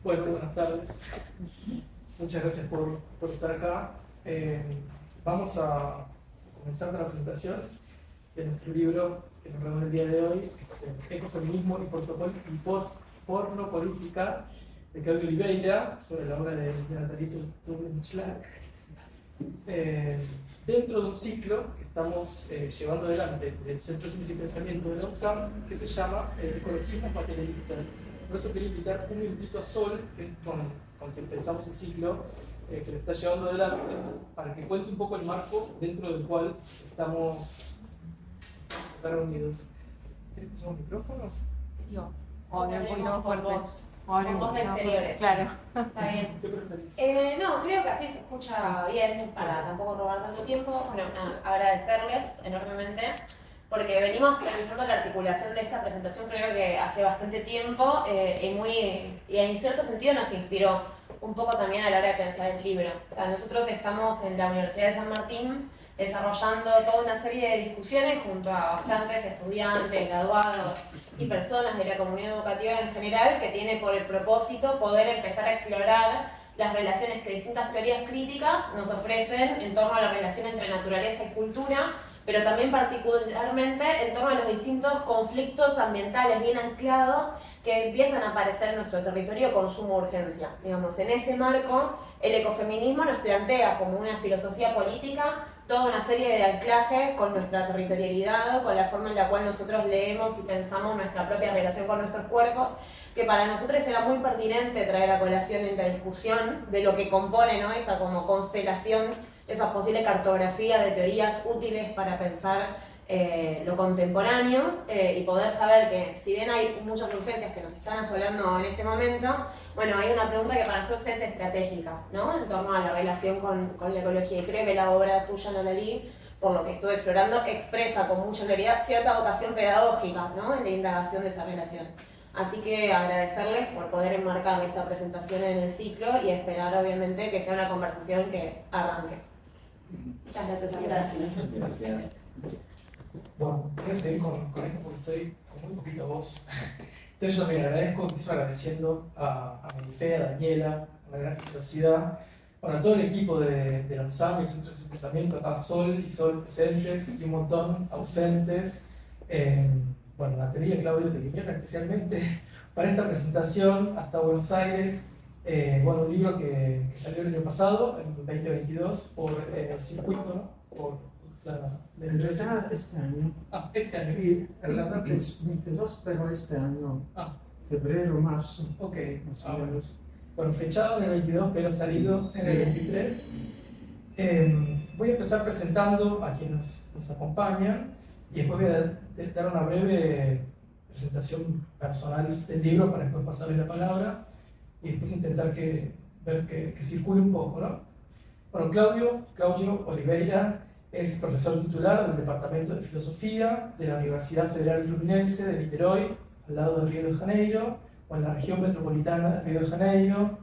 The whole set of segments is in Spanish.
Bueno, buenas tardes. Muchas gracias por estar acá. Vamos a comenzar con la presentación de nuestro libro que nos reúne el día de hoy, Ecofeminismo y Porno Política, de Claudio Oliveira, sobre la obra de Nathalie Tubben-Schlag. Dentro de un ciclo que estamos llevando adelante del Centro de Ciencia y Pensamiento de la UNSAM, que se llama Ecologismos Materialistas. Por eso quería invitar un minutito a Sol, que es con quien pensamos el ciclo, que lo está llevando adelante, para que cuente un poco el marco dentro del cual estamos reunidos. ¿Quieres usar un micrófono? Sí, o hablar un poquito más fuerte. O Con voz de exteriores. Claro. Está bien. ¿Qué preferís? No, creo que así se escucha bien, para tampoco robar tanto tiempo. Bueno, agradecerles enormemente, porque venimos pensando la articulación de esta presentación creo que hace bastante tiempo y en cierto sentido nos inspiró un poco también a la hora de pensar el libro. O sea, nosotros estamos en la Universidad de San Martín desarrollando toda una serie de discusiones junto a bastantes estudiantes, graduados y personas de la comunidad educativa en general, que tiene por el propósito poder empezar a explorar las relaciones que distintas teorías críticas nos ofrecen en torno a la relación entre naturaleza y cultura, pero también particularmente en torno a los distintos conflictos ambientales bien anclados que empiezan a aparecer en nuestro territorio con suma urgencia. Digamos, en ese marco, el ecofeminismo nos plantea como una filosofía política toda una serie de anclajes con nuestra territorialidad, con la forma en la cual nosotros leemos y pensamos nuestra propia relación con nuestros cuerpos, que para nosotros era muy pertinente traer a colación en la discusión de lo que compone, ¿no?, esa como constelación, esa posible cartografía de teorías útiles para pensar lo contemporáneo y poder saber que si bien hay muchas urgencias que nos están asolando en este momento, bueno, hay una pregunta que para nosotros es estratégica, ¿no?, en torno a la relación con la ecología, y creo que la obra tuya, Nathalie, por lo que estuve explorando, expresa con mucha claridad cierta vocación pedagógica, ¿no?, en la indagación de esa relación. Así que agradecerles por poder enmarcar esta presentación en el ciclo y esperar obviamente que sea una conversación que arranque. Muchas gracias. Gracias. Bueno, voy a seguir con esto porque estoy con muy poquita voz. Entonces yo también agradezco, empiezo agradeciendo a Melifea, a Daniela, a la gran generosidad, bueno, a todo el equipo de la UNSAM y el Centro de Pensamiento, acá Sol y Sol presentes y un montón ausentes. Bueno, Nathalie y Claudio te vinieron especialmente para esta presentación hasta Buenos Aires. Bueno, un libro que salió el año pasado, en 2022, por Circuito, ¿no?, por en realidad este año. Ah, este año. Sí, en realidad es 22, pero este año, febrero, marzo, ok, más o menos. Bueno, fechado en el 22, pero salido en el 23. Voy a empezar presentando a quienes nos acompañan y después voy a dar una breve presentación personal del libro para después pasarle la palabra y después intentar ver que circule un poco, ¿no? Bueno, Claudio Oliveira es profesor titular del Departamento de Filosofía de la Universidad Federal Fluminense de Niterói, al lado de Río de Janeiro, o en la región metropolitana de Río de Janeiro.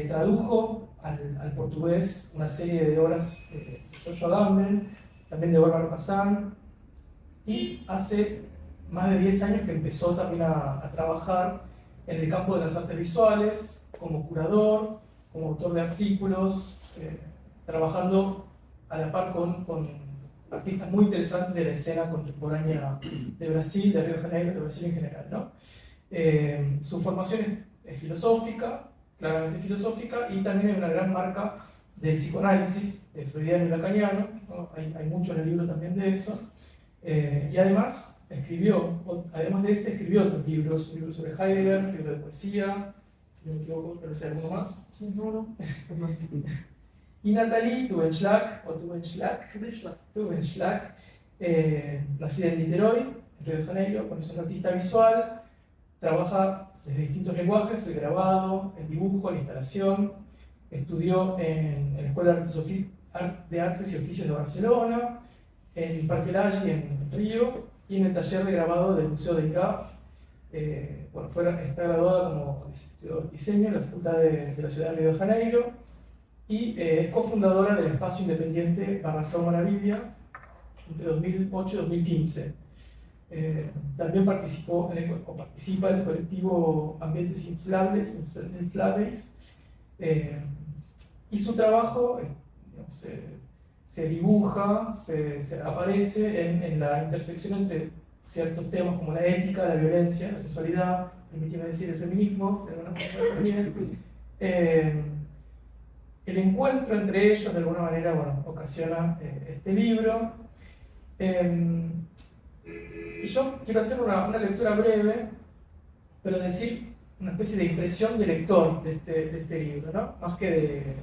Tradujo al portugués una serie de obras de Giorgio Agamben, también de Bárbara Kazan, y hace más de 10 años que empezó también a trabajar en el campo de las artes visuales, como curador, como autor de artículos, trabajando a la par con artistas muy interesantes de la escena contemporánea de Brasil, de Río de Janeiro, de Brasil en general, ¿no? Su formación es filosófica, claramente filosófica, y también hay una gran marca del psicoanálisis, freudiano y lacaniano, ¿no? Hay mucho en el libro también de eso. Y además además de este, escribió otros libros, un libro sobre Heidegger, un libro de poesía, si no me equivoco, pero si hay alguno más. Sí, no. Y Nathalie Tubben-Schlag, nacida en Niterói, en Río de Janeiro, es una artista visual, trabaja desde distintos lenguajes, el grabado, el dibujo, la instalación, estudió en la Escuela de Artes y Oficios de Barcelona, en el Parque Lage en Río, y en el taller de grabado del Museo del ICAP. Está graduada como diseño en la Facultad de la Ciudad de Río de Janeiro, y es cofundadora del espacio independiente Barrazao Maravilla entre 2008 y 2015. También participa en el colectivo Ambientes Inflables, y su trabajo digamos, se dibuja, se aparece en la intersección entre ciertos temas como la ética, la violencia, la sexualidad, permíteme decir el feminismo, de alguna manera también. El encuentro entre ellos de alguna manera ocasiona este libro. Y yo quiero hacer una lectura breve, pero decir una especie de impresión de lector de este libro, ¿no? Más que de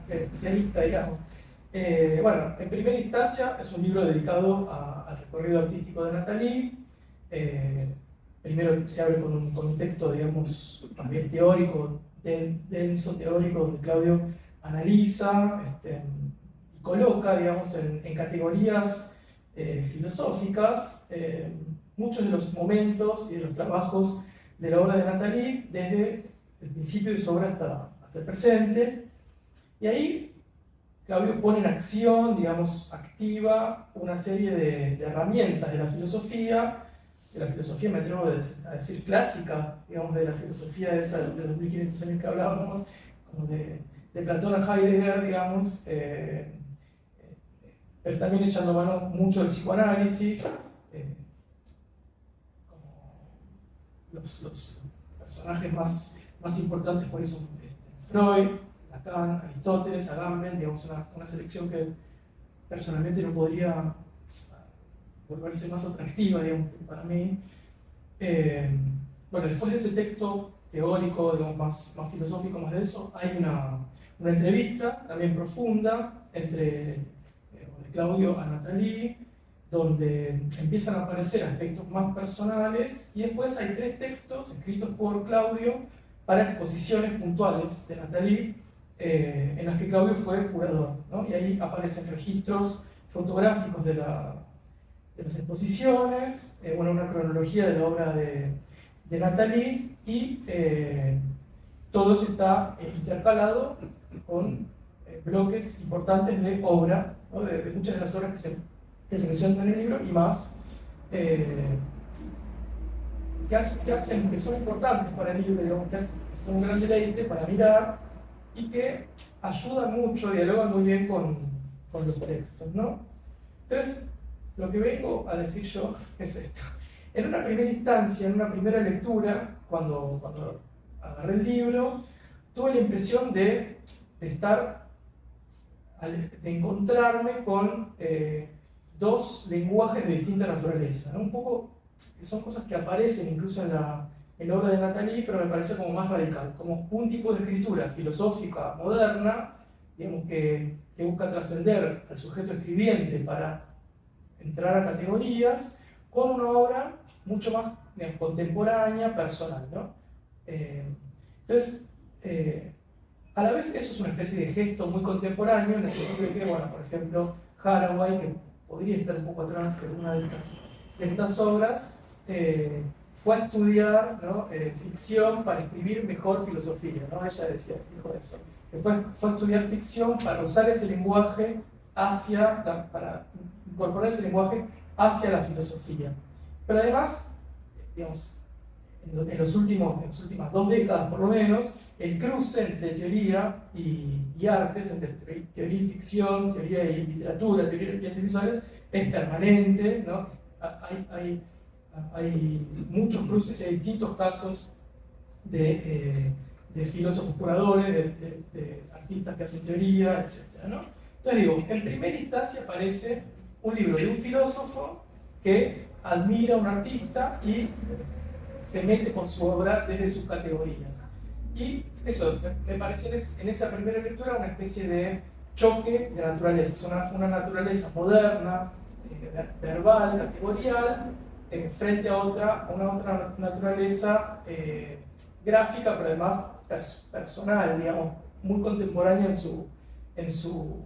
especialista, digamos. Bueno, en primera instancia es un libro dedicado al recorrido artístico de Nathalie. Primero se abre con un texto, digamos, más bien teórico, denso, teórico, donde Claudio analiza y coloca, digamos, en categorías filosóficas muchos de los momentos y de los trabajos de la obra de Nathalie desde el principio de su obra hasta el presente. Y ahí Claudio pone en acción, digamos, activa una serie de herramientas de la filosofía, me atrevo a decir clásica, digamos, de la filosofía de esa de 2500 años que hablábamos, como de Platón a Heidegger, digamos, pero también echando mano mucho del psicoanálisis, como los personajes más importantes por eso, Freud, Lacan, Aristóteles, Agamben, digamos, una selección que personalmente no podría volverse más atractiva, digamos, para mí. Bueno, después de ese texto teórico, digamos, más filosófico, más de eso, hay una entrevista también profunda de Claudio a Nathalie, donde empiezan a aparecer aspectos más personales, y después hay 3 textos escritos por Claudio para exposiciones puntuales de Nathalie, en las que Claudio fue curador, ¿no? Y ahí aparecen registros fotográficos de las exposiciones, una cronología de la obra de Nathalie, y todo eso está intercalado con bloques importantes de obra, ¿no? de muchas de las obras que se mencionan en el libro y más, que son importantes para el libro, digamos, que son un gran deleite para mirar y que ayudan mucho, dialogan muy bien con los textos, ¿no? Entonces, lo que vengo a decir yo es esto. En una primera instancia, en una primera lectura, cuando agarré el libro, tuve la impresión de encontrarme con 2 lenguajes de distinta naturaleza, ¿no? Un poco, que son cosas que aparecen incluso en la obra de Nathalie, pero me parece como más radical, como un tipo de escritura filosófica moderna, digamos, que busca trascender al sujeto escribiente para entrar a categorías, con una obra mucho más, digamos, contemporánea, personal, ¿no? Entonces, a la vez eso es una especie de gesto muy contemporáneo, en el sentido de que, bueno, por ejemplo, Haraway, que podría estar un poco atrás de alguna de estas obras, fue a estudiar, ¿no? Ficción para escribir mejor filosofía, ¿no? Ella dijo eso. Fue a estudiar ficción para usar ese lenguaje para incorporar ese lenguaje hacia la filosofía. Pero además, digamos, en las últimas 2 décadas por lo menos, el cruce entre teoría y artes, entre teoría y ficción, teoría y literatura, teoría y artes visuales, es permanente, ¿no? Hay muchos cruces y hay distintos casos de filósofos curadores, de artistas que hacen teoría, etc., ¿no? Entonces digo, en primera instancia aparece un libro de un filósofo que admira a un artista y se mete con su obra desde sus categorías. Y eso, me parece en esa primera lectura una especie de choque de naturalezas, una naturaleza moderna, verbal, categorial, frente a una otra naturaleza gráfica, pero además personal, digamos, muy contemporánea en su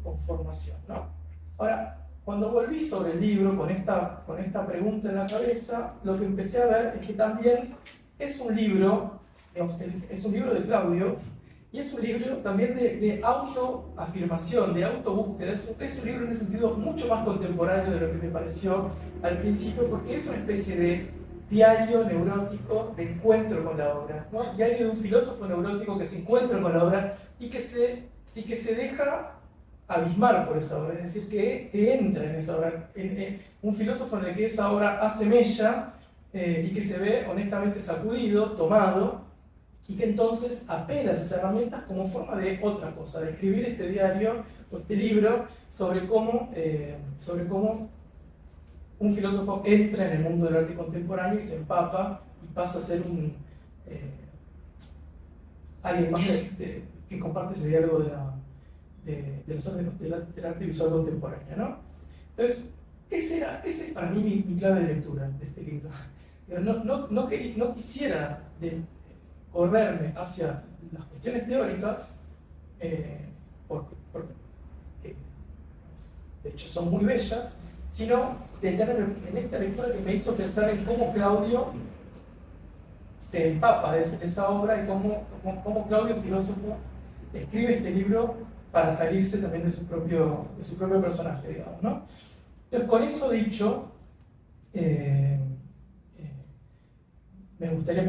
conformación, ¿no? Ahora, cuando volví sobre el libro con esta pregunta en la cabeza, lo que empecé a ver es que también es un libro, digamos, es un libro de Claudio, y es un libro también de autoafirmación, de autobúsqueda. Es un libro en ese sentido mucho más contemporáneo de lo que me pareció al principio, porque es una especie de diario neurótico de encuentro con la obra, ¿no? Diario de un filósofo neurótico que se encuentra con la obra y que se deja abismar por esa obra, es decir, que entra en esa obra, un filósofo en el que esa obra hace mella y que se ve honestamente sacudido, tomado, y que entonces apela a esas herramientas como forma de otra cosa, de escribir este diario o este libro sobre cómo un filósofo entra en el mundo del arte contemporáneo y se empapa y pasa a ser alguien más que comparte ese diálogo del arte visual contemporáneo, ¿no? Entonces, ese es para mí mi clave de lectura de este libro. No quisiera correrme hacia las cuestiones teóricas, porque de hecho son muy bellas, sino detenerme en esta lectura que me hizo pensar en cómo Claudio se empapa de esa obra y cómo Claudio, filósofo, escribe este libro para salirse también de su propio personaje, digamos, ¿no? Entonces, con eso dicho, me gustaría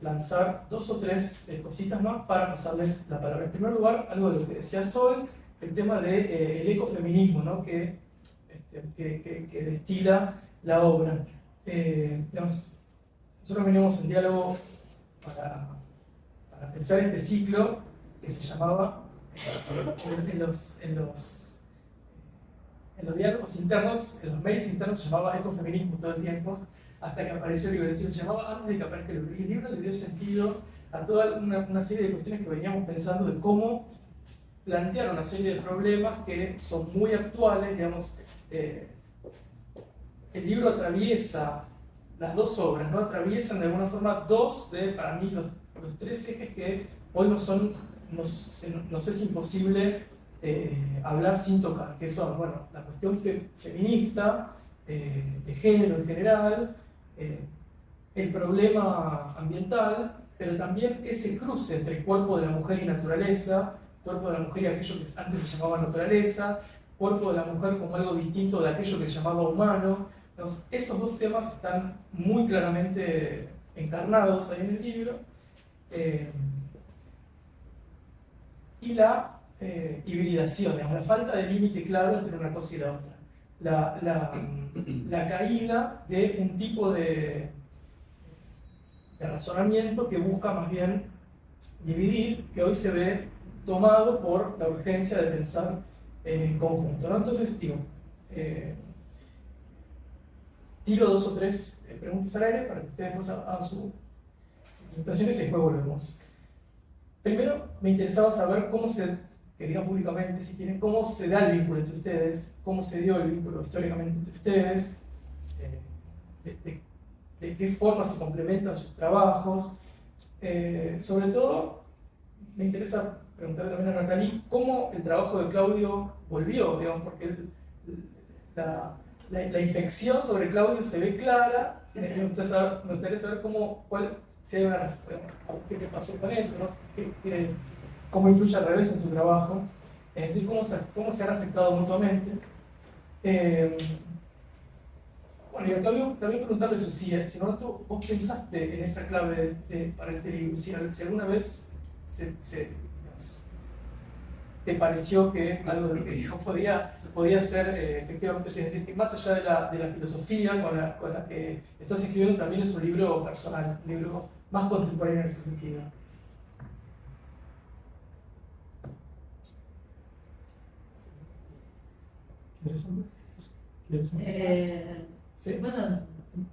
lanzar 2 o 3 cositas más para pasarles la palabra. En primer lugar, algo de lo que decía Sol, el tema del ecofeminismo, ¿no? que destila la obra. Nosotros venimos en diálogo para pensar este ciclo que se llamaba, en los diálogos internos, en los mails internos se llamaba ecofeminismo todo el tiempo, hasta que apareció el libro. Es decir, se llamaba antes de que aparezca el libro. Y el libro le dio sentido a toda una serie de cuestiones que veníamos pensando de cómo plantear una serie de problemas que son muy actuales, digamos. El libro atraviesa las 2 obras, ¿no? Atraviesan de alguna forma 2 de, para mí, los 3 ejes que hoy nos es imposible hablar sin tocar, que son, bueno, la cuestión feminista, de género en general, el problema ambiental, pero también ese cruce entre el cuerpo de la mujer y naturaleza, cuerpo de la mujer y aquello que antes se llamaba naturaleza, cuerpo de la mujer como algo distinto de aquello que se llamaba humano. Entonces, esos 2 temas están muy claramente encarnados ahí en el libro. Y la hibridación, la falta de límite claro entre una cosa y la otra. La caída de un tipo de razonamiento que busca más bien dividir, que hoy se ve tomado por la urgencia de pensar en conjunto, ¿no? Entonces, tiro 2 o 3 preguntas al aire para que ustedes pues hagan sus presentaciones y después volvemos. Primero, me interesaba saber que digan públicamente, si quieren, cómo se da el vínculo entre ustedes, cómo se dio el vínculo históricamente entre ustedes, de qué forma se complementan sus trabajos. Sobre todo, me interesa preguntarle también a Natalie cómo el trabajo de Claudio volvió, digamos, porque la infección sobre Claudio se ve clara. Me gustaría saber si hay qué te pasó con eso, ¿no? Cómo influye al revés en tu trabajo, es decir, cómo se han afectado mutuamente. Bueno, y a Claudio también preguntarle eso, si vos pensaste en esa clave para este libro, si alguna vez te pareció que algo de lo que yo podía ser efectivamente, es decir, que más allá de la filosofía con la que estás escribiendo, también es un libro personal, un libro más contemporáneo en ese sentido. ¿Quieres empezar? ¿Sí? Bueno,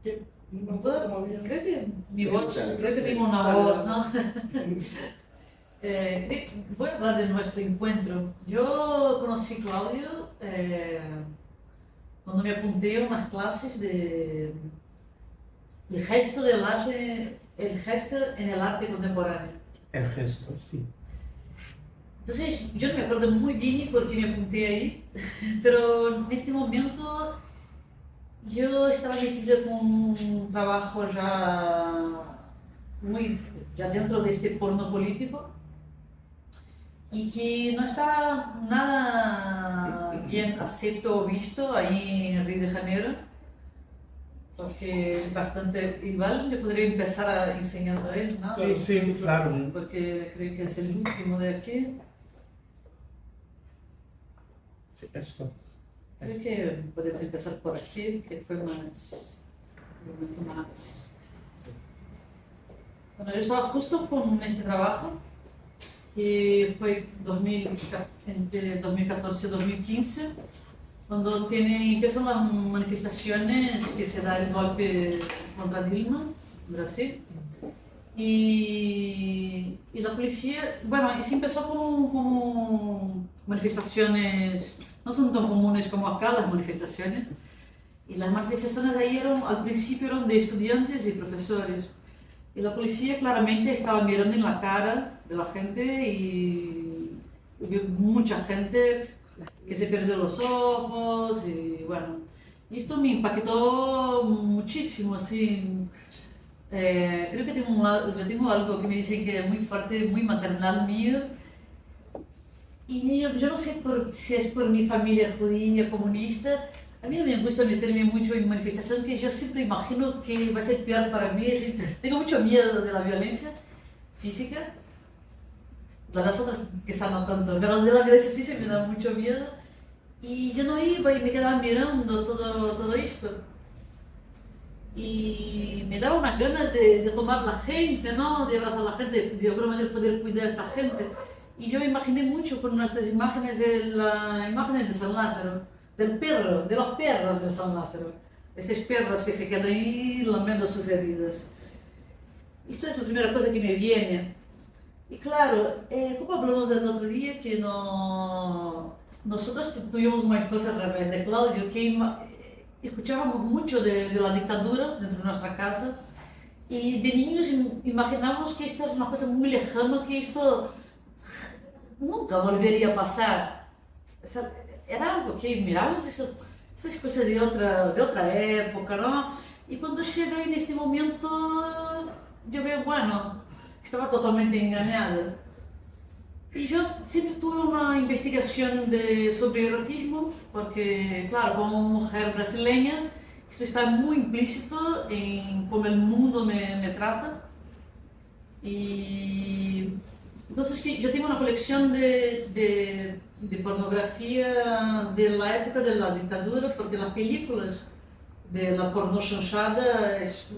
creo que mi voz, creo que tengo una voz, ¿no? Voy a hablar de nuestro encuentro. Yo conocí a Claudio cuando me apunté a unas clases de gesto del arte, el gesto en el arte contemporáneo. El gesto, sí. Entonces, yo no me acuerdo muy bien por qué me apunté ahí, pero en este momento yo estaba metida con un trabajo ya dentro de este porno político. y que no está nada bien acepto o visto ahí en Río de Janeiro, porque es bastante, igual yo podría empezar a enseñando a él, ¿no? Sí, sí, claro. Porque creo que es el último de aquí. Sí, esto. Creo que podemos empezar por aquí, que fue más, un momento más. Bueno, yo estaba justo con este trabajo, que fue entre 2014 y 2015, cuando empiezan las manifestaciones que se da el golpe contra Dilma en Brasil. Y la policía, bueno, y se empezó como manifestaciones, no son tan comunes como acá las manifestaciones, y las manifestaciones ahí al principio eran de estudiantes y profesores. Y la policía claramente estaba mirando en la cara de la gente y hubo mucha gente que se perdió los ojos y bueno, y esto me impactó muchísimo, así. Creo que yo tengo algo que me dicen que es muy fuerte, muy maternal mío. Y yo no sé si es por mi familia judía, comunista. A mí no me gusta meterme mucho en manifestaciones que yo siempre imagino que va a ser peor para mí. Tengo mucho miedo de la violencia física, de las otras quizá no tanto, pero de la violencia física me da mucho miedo. Y yo no iba y me quedaba mirando todo esto. Y me daba unas ganas de tomar la gente, ¿no? De abrazar a la gente, de alguna manera poder cuidar a esta gente. Y yo me imaginé mucho con nuestras imágenes imágenes de San Lázaro, del perro, de los perros de San Lázaro. Estos perros que se quedan ahí lamiendo sus heridas. Esto es la primera cosa que me viene. Y claro, como hablamos del otro día, que nosotros tuvimos una infancia al revés de Claudio, que escuchábamos mucho de la dictadura dentro de nuestra casa y de niños imaginábamos que esto era una cosa muy lejana, que esto nunca volvería a pasar. Era algo que mirábamos, esas cosas de otra época, ¿no? Y cuando llega en este momento, yo veo, bueno, estaba totalmente engañada. Y yo siempre tuve una investigación sobre erotismo, porque, claro, como mujer brasileña, esto está muy implícito en cómo el mundo me trata. Y entonces yo tengo una colección de pornografía de la época de la dictadura, porque las películas de la porno chanchada es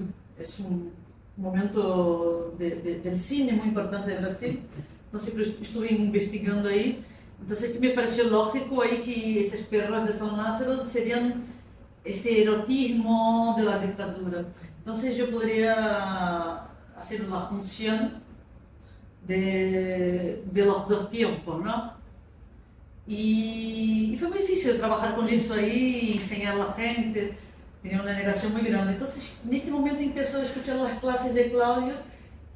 un momento del cine muy importante de Brasil. Entonces estuve investigando ahí. Entonces me pareció lógico ahí que estas perras de San Lázaro serían este erotismo de la dictadura. Entonces yo podría hacer una función de los dos tiempos, ¿no? Y fue muy difícil trabajar con eso ahí, enseñar a la gente, tenía una negación muy grande. Entonces en este momento empezó a escuchar las clases de Claudio,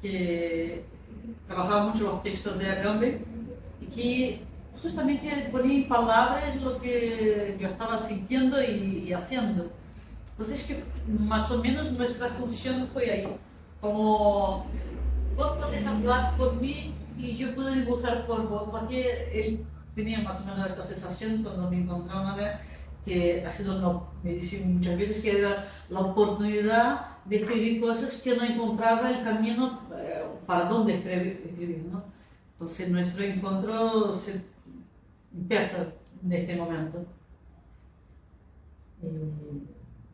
que trabajaba mucho los textos de Agamben y que justamente ponía en palabras lo que yo estaba sintiendo y haciendo. Entonces que más o menos nuestra función fue ahí, como vos podés hablar por mí y yo puedo dibujar por vos, porque él tenía más o menos esta sensación cuando me encontró una vez, que ha sido, me dice muchas veces que era la oportunidad de escribir cosas que no encontraba el camino para dónde escribir, ¿no? Entonces nuestro encuentro empieza en este momento.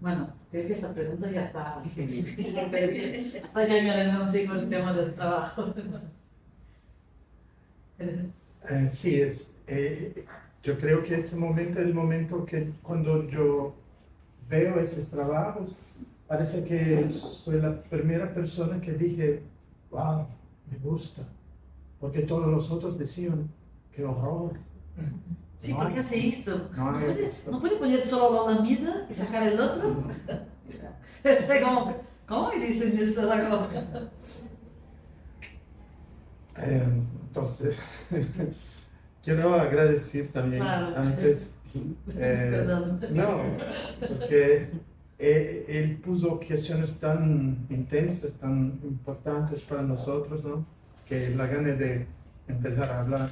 Bueno, creo que esta pregunta ya está súper bien. Hasta ya me adelanté con el tema del trabajo. Sí, yo creo que ese momento es el momento que cuando yo veo esos trabajos, parece que soy la primera persona que dije, wow, me gusta, porque todos los otros decían, qué horror. Sí, ¿por qué hace esto? No puede poner solo la lambida y sacar el otro? ¿Cómo me dicen eso? Entonces, quiero agradecer también antes. Perdón. No, porque él puso cuestiones tan intensas, tan importantes para nosotros, ¿no? Que la gana de empezar a hablar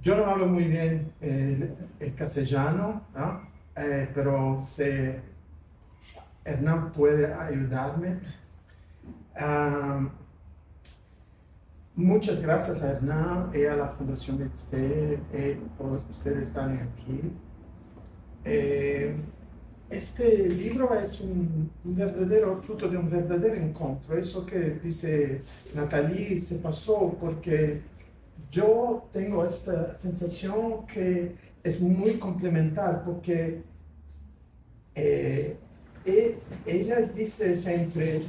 yo no hablo muy bien el castellano, ¿no? Pero Hernán puede ayudarme. Muchas gracias a Hernán y a la Fundación Betfe por ustedes estar aquí. Este libro es un verdadero fruto de un verdadero encuentro. Eso que dice Nathalie se pasó porque yo tengo esta sensación que es muy complementar, porque ella dice siempre,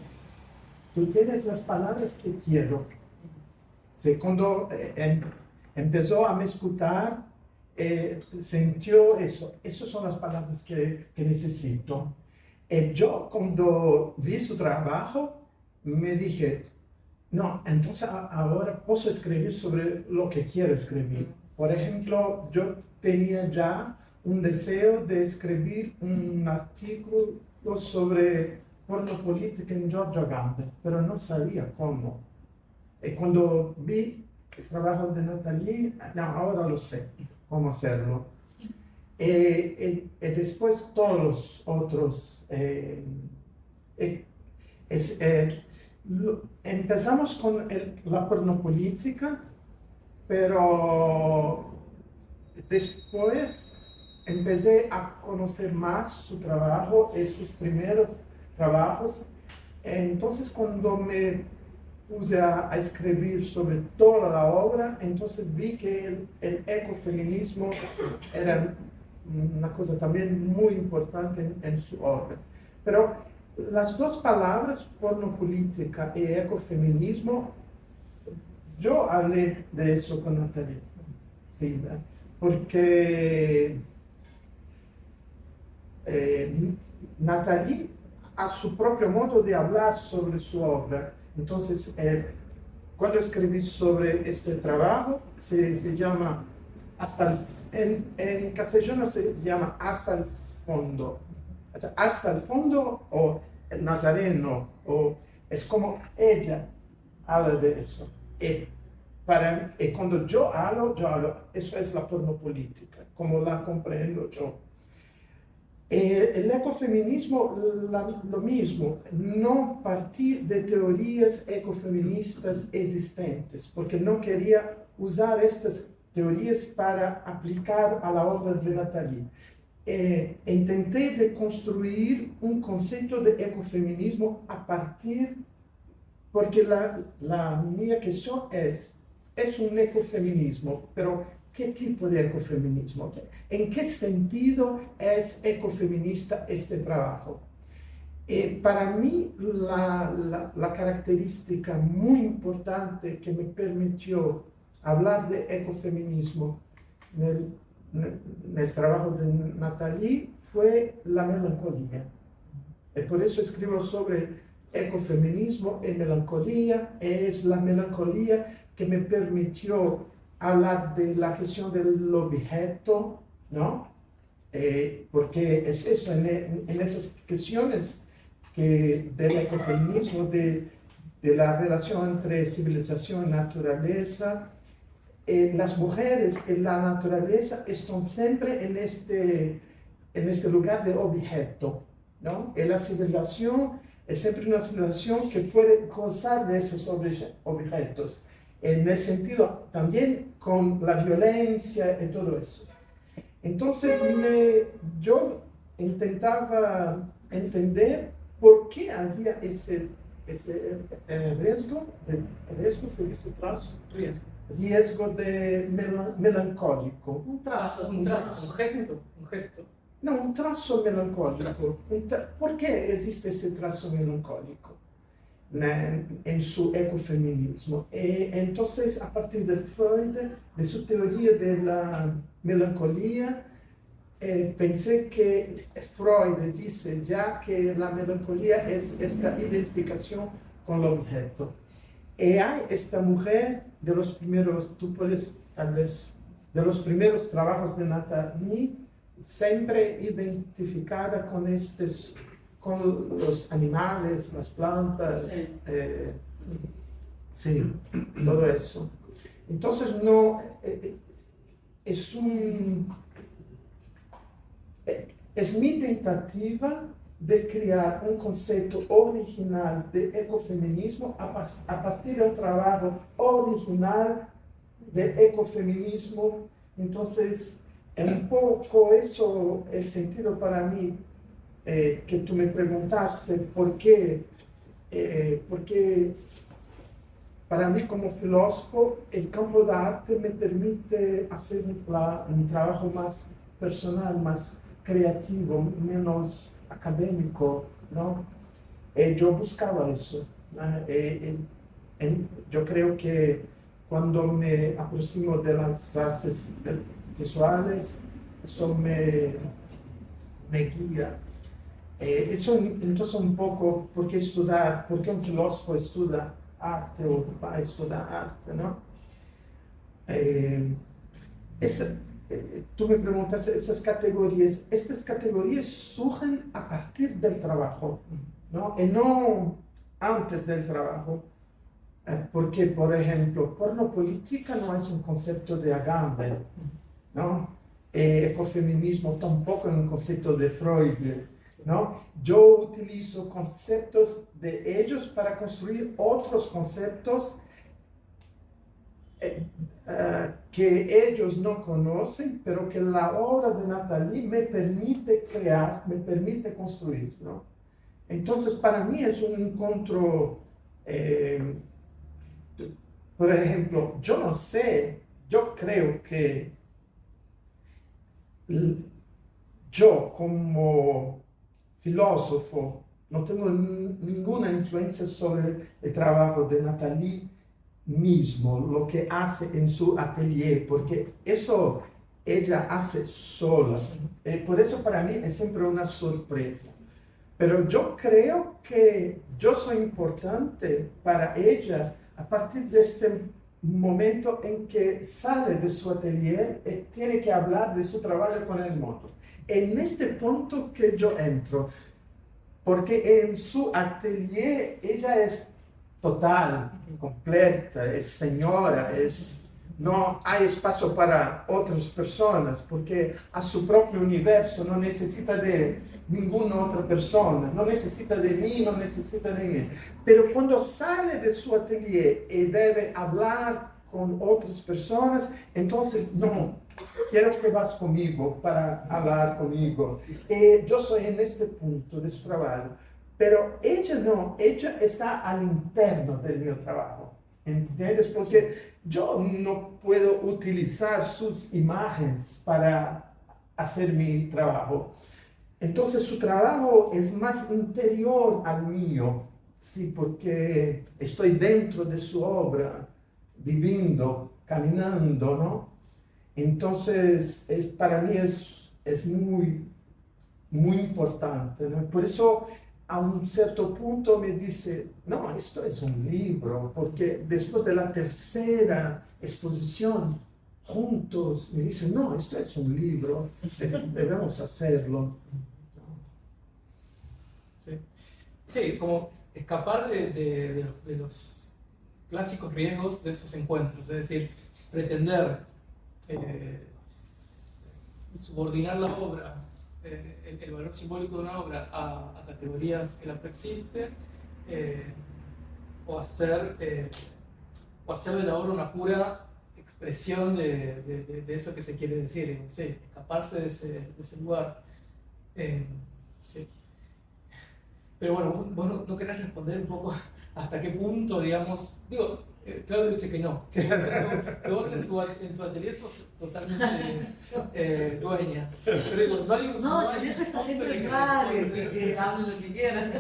tú tienes las palabras que quiero. Sí, cuando empezó a me escuchar, sintió eso. Esas son las palabras que necesito. Yo cuando vi su trabajo, me dije, no, entonces ahora puedo escribir sobre lo que quiero escribir. Por ejemplo, yo tenía ya un deseo de escribir un artículo sobre porno política en Giorgio Agamben, pero no sabía cómo. Y cuando vi el trabajo de Nathalie, no, ahora lo sé cómo hacerlo. Y después todos los otros. Empezamos con la pornopolítica, pero después empecé a conocer más su trabajo y sus primeros trabajos. Entonces, cuando me puse a escribir sobre toda la obra, entonces vi que el ecofeminismo era una cosa también muy importante en su obra. Pero las dos palabras, pornopolítica y ecofeminismo, yo hablé de eso con Nathalie, sí, porque Nathalie a su propio modo de hablar sobre su obra. Entonces, cuando escribí sobre este trabajo, se llama, en castellano se llama Hasta el fondo. Hasta el fondo o el nazareno, o es como ella habla de eso. Y cuando yo hablo, eso es la pornopolítica, como la comprendo yo. El ecofeminismo, lo mismo, no partir de teorías ecofeministas existentes, porque no quería usar estas teorías para aplicar a la obra de Nathalie. Intenté de construir un concepto de ecofeminismo a partir, porque la mi cuestión es un ecofeminismo, pero ¿qué tipo de ecofeminismo? ¿En qué sentido es ecofeminista este trabajo? Para mí, la característica muy importante que me permitió hablar de ecofeminismo en el trabajo de Nathalie fue la melancolía. Y por eso escribo sobre ecofeminismo y melancolía. Es la melancolía que me permitió hablar de la cuestión del objeto, ¿no? Porque es eso, en esas cuestiones del ecofeminismo, de la relación entre civilización y naturaleza, las mujeres y la naturaleza están siempre en este lugar de objeto, ¿no? Y la civilización es siempre una civilización que puede gozar de esos objetos, en el sentido también con la violencia y todo eso. Entonces yo intentaba entender por qué había ese riesgo se dice riesgo de melancólico. Un gesto. No, un trazo melancólico. ¿Por qué existe ese trazo melancólico en su ecofeminismo? Entonces, a partir de Freud, de su teoría de la melancolía, pensé que Freud dice ya que la melancolía es esta identificación con el objeto. Y hay esta mujer de los primeros, tú puedes tal vez, de los primeros trabajos de Nathalie, siempre identificada con los animales, las plantas, sí, todo eso. Entonces es mi tentativa de crear un concepto original de ecofeminismo a partir del trabajo original de ecofeminismo. Entonces, un poco eso el sentido para mí que tú me preguntaste, ¿por qué? Porque para mí como filósofo el campo de arte me permite hacer un trabajo más personal, más creativo, menos académico, ¿no? Yo buscaba eso. Yo creo que cuando me aproximo de las artes visuales, eso me guía. Eso entonces un poco, ¿por qué estudiar? ¿Por qué un filósofo estudia arte o va a estudiar arte, no? Tú me preguntas estas categorías surgen a partir del trabajo, ¿no? Y no antes del trabajo, porque, por ejemplo, pornopolítica no es un concepto de Agamben, ¿no? Ecofeminismo tampoco es un concepto de Freud, ¿no? Yo utilizo conceptos de ellos para construir otros conceptos que ellos no conocen, pero que la obra de Nathalie me permite crear, me permite construir, ¿no? Entonces, para mí es un encuentro, por ejemplo, yo no sé, yo creo que yo como filósofo no tengo ninguna influencia sobre el trabajo de Nathalie mismo, lo que hace en su atelier, porque eso ella hace sola. Por eso para mí es siempre una sorpresa. Pero yo creo que yo soy importante para ella a partir de este momento en que sale de su atelier y tiene que hablar de su trabajo con el mundo. En este punto que yo entro, porque en su atelier ella es total, completa, es señora, no hay espacio para otras personas, porque a su propio universo no necesita de ninguna otra persona, no necesita de mí, no necesita de mí. Pero cuando sale de su atelier y debe hablar con otras personas, entonces no, quiero que vas conmigo para hablar conmigo. Yo soy en este punto de su trabajo. Pero ella no, ella está al interno del mi trabajo, ¿entiendes? Porque yo no puedo utilizar sus imágenes para hacer mi trabajo. Entonces su trabajo es más interior al mío, sí, porque estoy dentro de su obra, viviendo, caminando, ¿no? Entonces para mí es muy, muy importante, ¿no? Por eso a un cierto punto me dice, no, esto es un libro, porque después de la tercera exposición, juntos, me dice, no, esto es un libro, debemos hacerlo. Sí, sí, como escapar de los clásicos riesgos de esos encuentros, es decir, pretender subordinar la obra, el valor simbólico de una obra a categorías que la preexisten, o hacer de la obra una pura expresión de eso que se quiere decir, sí, escaparse de ese lugar. Sí. Pero bueno, vos no querés responder un poco hasta qué punto, digamos, digo, Claudio dice que no, que vos en tu atelier sos totalmente dueña. Pero digo, no yo dejo a esta gente entrar, que hablen lo que quieran.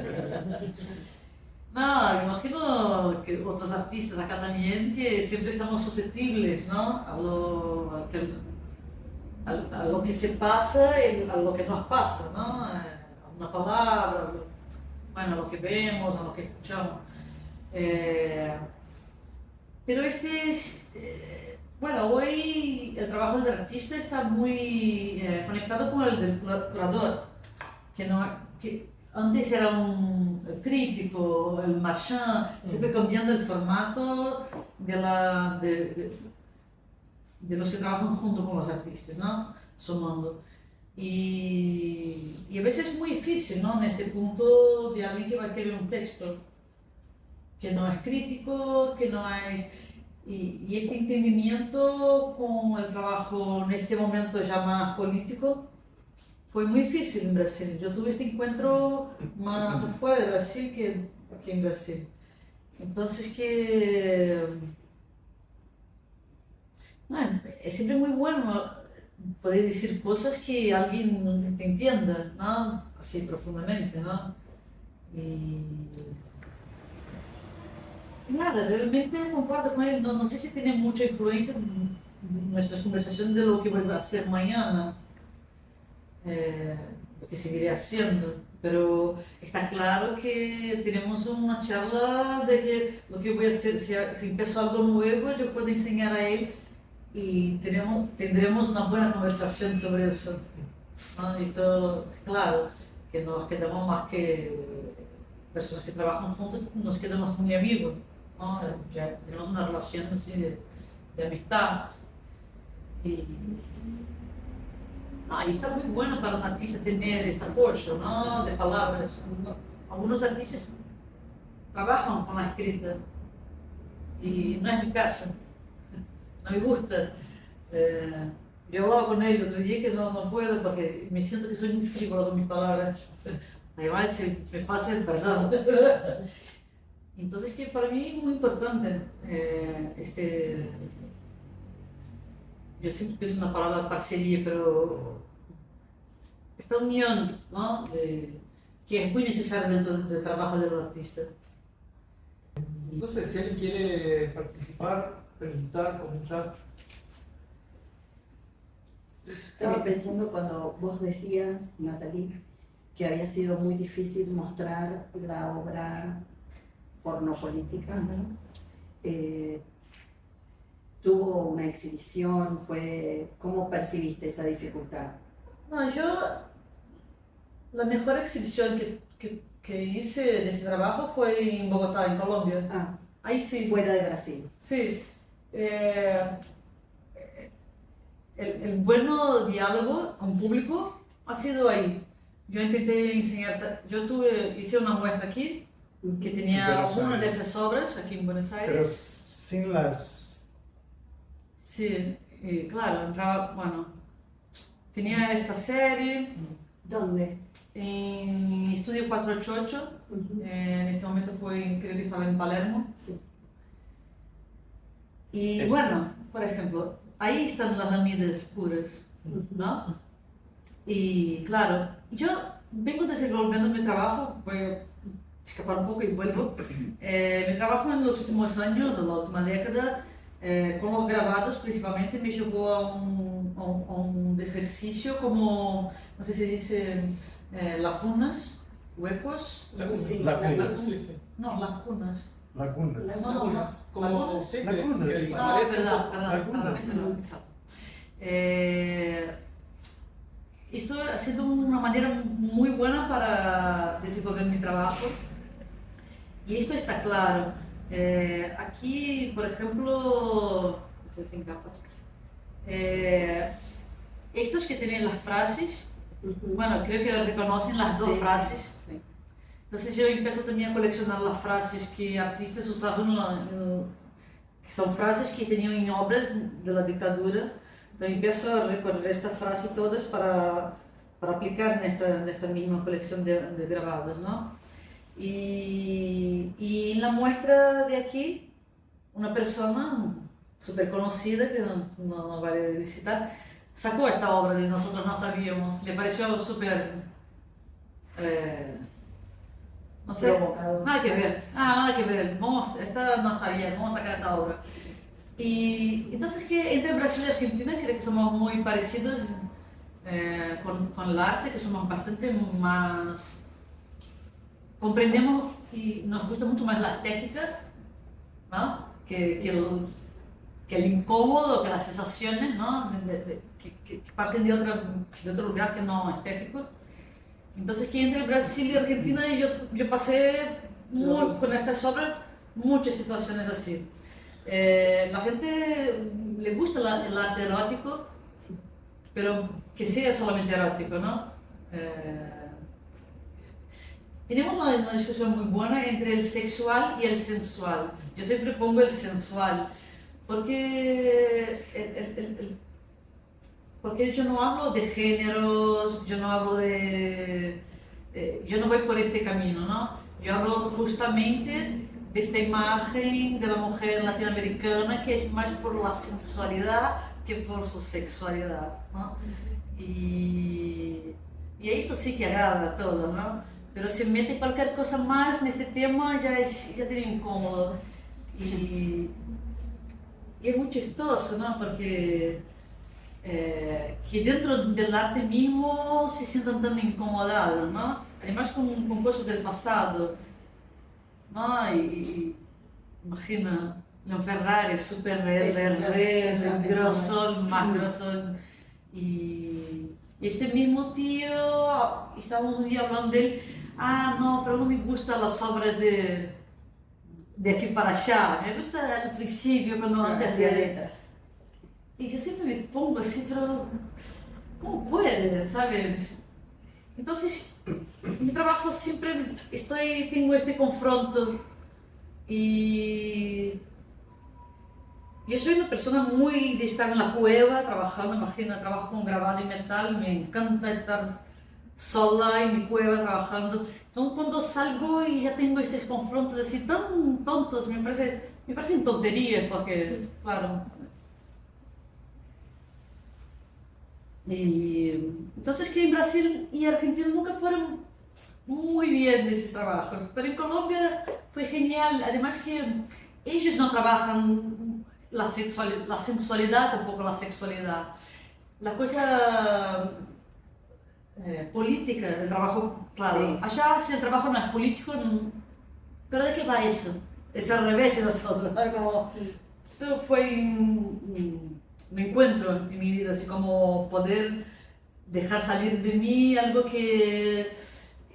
No, imagino que otros artistas acá también, que siempre estamos susceptibles, ¿no? A lo que se pasa y a lo que nos pasa, ¿no? A una palabra, bueno, a lo que vemos, a lo que escuchamos. Pero bueno, hoy el trabajo del artista está muy conectado con el del curador, que antes era un crítico, el marchand, se fue cambiando el formato de los que trabajan junto con los artistas, ¿no? Sumando. Y a veces es muy difícil, ¿no? En este punto de alguien que va a escribir un texto que no es crítico, que no es... Y este entendimiento con el trabajo en este momento ya más político fue muy difícil en Brasil. Yo tuve este encuentro más afuera de Brasil que en Brasil. Entonces es siempre muy bueno poder decir cosas que alguien te entienda, ¿no? Así profundamente, ¿no? Y nada, realmente concuerdo con él. No sé si tiene mucha influencia en nuestras conversaciones de lo que voy a hacer mañana, lo que seguiré haciendo. Pero está claro que tenemos una charla de que lo que voy a hacer, si empiezo algo nuevo, yo puedo enseñar a él y tendremos una buena conversación sobre eso, ¿no? Esto, claro, que nos quedamos más que personas que trabajan juntas, nos quedamos muy amigos, ¿no? Ya tenemos una relación así de amistad. Y está muy bueno para un artista tener este apoyo, ¿no? De palabras. Algunos artistas trabajan con la escrita y no es mi caso. No me gusta. Yo hablaba con él el otro día que no puedo porque me siento que soy muy frívola con mis palabras. Además, se me hacen perdón. Entonces, que para mí es muy importante yo siempre pienso una palabra parcería, pero esta unión, ¿no? Que es muy necesaria dentro del trabajo del artista. Entonces, si alguien quiere participar, preguntar, comentar. Estaba pensando cuando vos decías, Natalie, que había sido muy difícil mostrar la obra pornopolítica. ¿Tuvo una exhibición? ¿Cómo percibiste esa dificultad? No, la mejor exhibición que hice de ese trabajo fue en Bogotá, en Colombia. Ahí sí. Fuera de Brasil. Sí. El bueno diálogo con público ha sido ahí. Yo intenté enseñar, hice una muestra aquí, que tenía una de esas obras aquí en Buenos Aires. Pero sin las... Sí, claro, tenía esta serie. ¿Dónde? En Estudio 488, en este momento creo que estaba en Palermo. Sí. Y bueno, por ejemplo, ahí están las lamidas puras, ¿no? Y claro, yo vengo desenvolviendo mi trabajo, voy a escapar un poco y vuelvo. Mi trabajo en los últimos años, en la última década, con los grabados principalmente, me llevó a un ejercicio como, no sé si dice, lagunas, huecos. Lagunas. Sí, lagunas. Sí. No, lagunas. Lagunas. No, Lagunas. Como lagunas. sí, Lagunas. que Sí. desaparecen. Perdón, exacto. Esto ha sido una manera muy buena para desenvolver mi trabajo y esto está claro. Aquí, por ejemplo, estoy sin gafas, estos que tienen las frases, bueno, creo que reconocen las dos frases. Sí. Entonces yo empiezo también a coleccionar las frases que artistas usaban, que son frases que tenían en obras de la dictadura. Entonces empiezo a recorrer estas frases todas para aplicar en esta misma colección de grabados, ¿no? Y en la muestra de aquí, una persona súper conocida, que no vale citar, sacó esta obra y nosotros no sabíamos. Le pareció súper... no sé, Provocador. nada que ver. Nada que ver. Esta no está bien, vamos a sacar esta obra. Y entonces que entre Brasil y Argentina creo que somos muy parecidos con el arte, que somos bastante más... Comprendemos y nos gusta mucho más la estética, ¿no? que el incómodo, que las sensaciones, ¿no? que parten de otro lugar que no estético. Entonces que entre Brasil y Argentina yo pasé con estas obras muchas situaciones así. La gente le gusta el arte erótico, pero que sea solamente erótico, ¿no? Tenemos una discusión muy buena entre el sexual y el sensual. Yo siempre pongo el sensual, porque, porque yo no hablo de géneros, yo no hablo de... yo no voy por este camino, ¿no? Yo hablo justamente de esta imagen de la mujer latinoamericana que es más por la sensualidad que por su sexualidad, ¿no? Y esto sí que agrada a todo, ¿no? Pero si mete cualquier cosa más en este tema ya tiene incómodo. Y es muy chistoso, ¿no? Porque que dentro del arte mismo se sientan tan incomodados, ¿no? Además con cosas del pasado, ¿no? Y imagina, Leon Ferrari, súper grosón, más grosón. Y este mismo tío, estábamos un día hablando de él, no, pero no me gustan las obras de aquí para allá, me gusta al principio, cuando antes Hacia de... letras. Y yo siempre me pongo así, pero ¿cómo puede? ¿Sabes? Entonces, en mi trabajo siempre tengo este confronto y yo soy una persona muy de estar en la cueva trabajando, imagina, trabajo con grabado y metal, me encanta estar sola en mi cueva trabajando. Entonces cuando salgo y ya tengo estos confrontos así tan tontos, me parecen tonterías porque, claro. Y entonces que en Brasil y Argentina nunca fueron muy bien esos trabajos, pero en Colombia fue genial, además que ellos no trabajan la sensualidad, tampoco la sexualidad. La cosa política, el trabajo, claro, Sí. allá si el trabajo no es político, pero ¿de qué va eso? Es al revés de nosotros, ¿no? Como, esto fue un encuentro en mi vida, así como poder dejar salir de mí algo que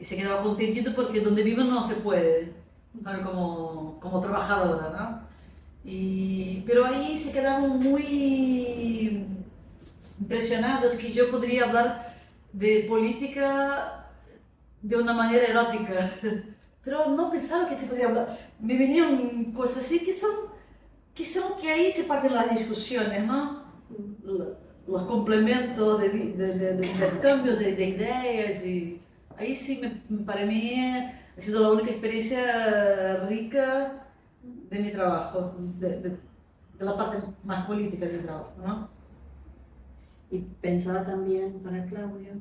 se quedaba contenido porque donde vivo no se puede, ¿no? Como trabajadora, ¿no? Pero ahí se quedaron muy impresionados que yo podría hablar de política de una manera erótica, pero no pensaba que se podía hablar. Me venían cosas así que ahí se parten las discusiones, ¿no? Los complementos del cambio de ideas y ahí sí para mí ha sido la única experiencia rica de mi trabajo, de la parte más política de mi trabajo, ¿no? Y pensaba también para Claudio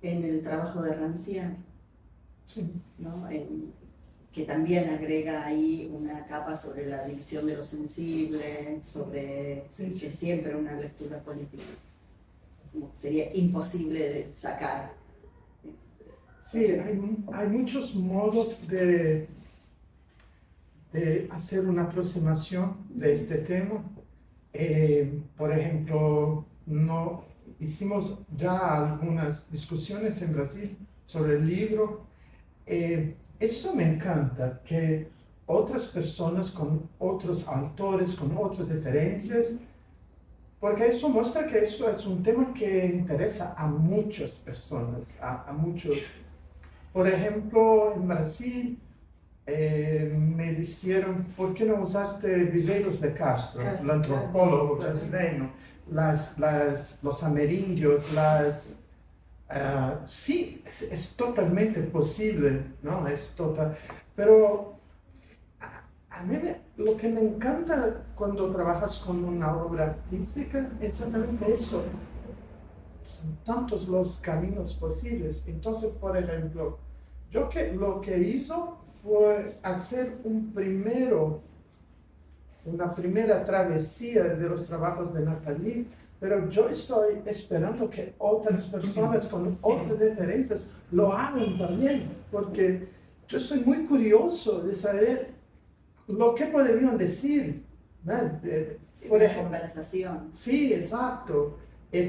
en el trabajo de Rancière, Sí. ¿no? Que también agrega ahí una capa sobre la división de lo sensible, sobre Sí, sí. que siempre una lectura política. Como que sería imposible de sacar. Sí, hay muchos modos de hacer una aproximación de este tema. Por ejemplo, hicimos ya algunas discusiones en Brasil sobre el libro. Eso me encanta, que otras personas con otros autores, con otras referencias, porque eso muestra que eso es un tema que interesa a muchas personas, a muchos. Por ejemplo, en Brasil me dijeron, ¿por qué no usaste videos de Castro, el antropólogo brasileño, los amerindios, sí, es totalmente posible, ¿no? Es total. Pero a mí lo que me encanta cuando trabajas con una obra artística es exactamente eso. Son tantos los caminos posibles. Entonces, por ejemplo, lo que hizo fue hacer una primera travesía de los trabajos de Nathalie, pero yo estoy esperando que otras personas con otras referencias lo hagan también, porque yo estoy muy curioso de saber lo que podrían decir, ¿no? Sí, Por una ejemplo, conversación. sí, exacto,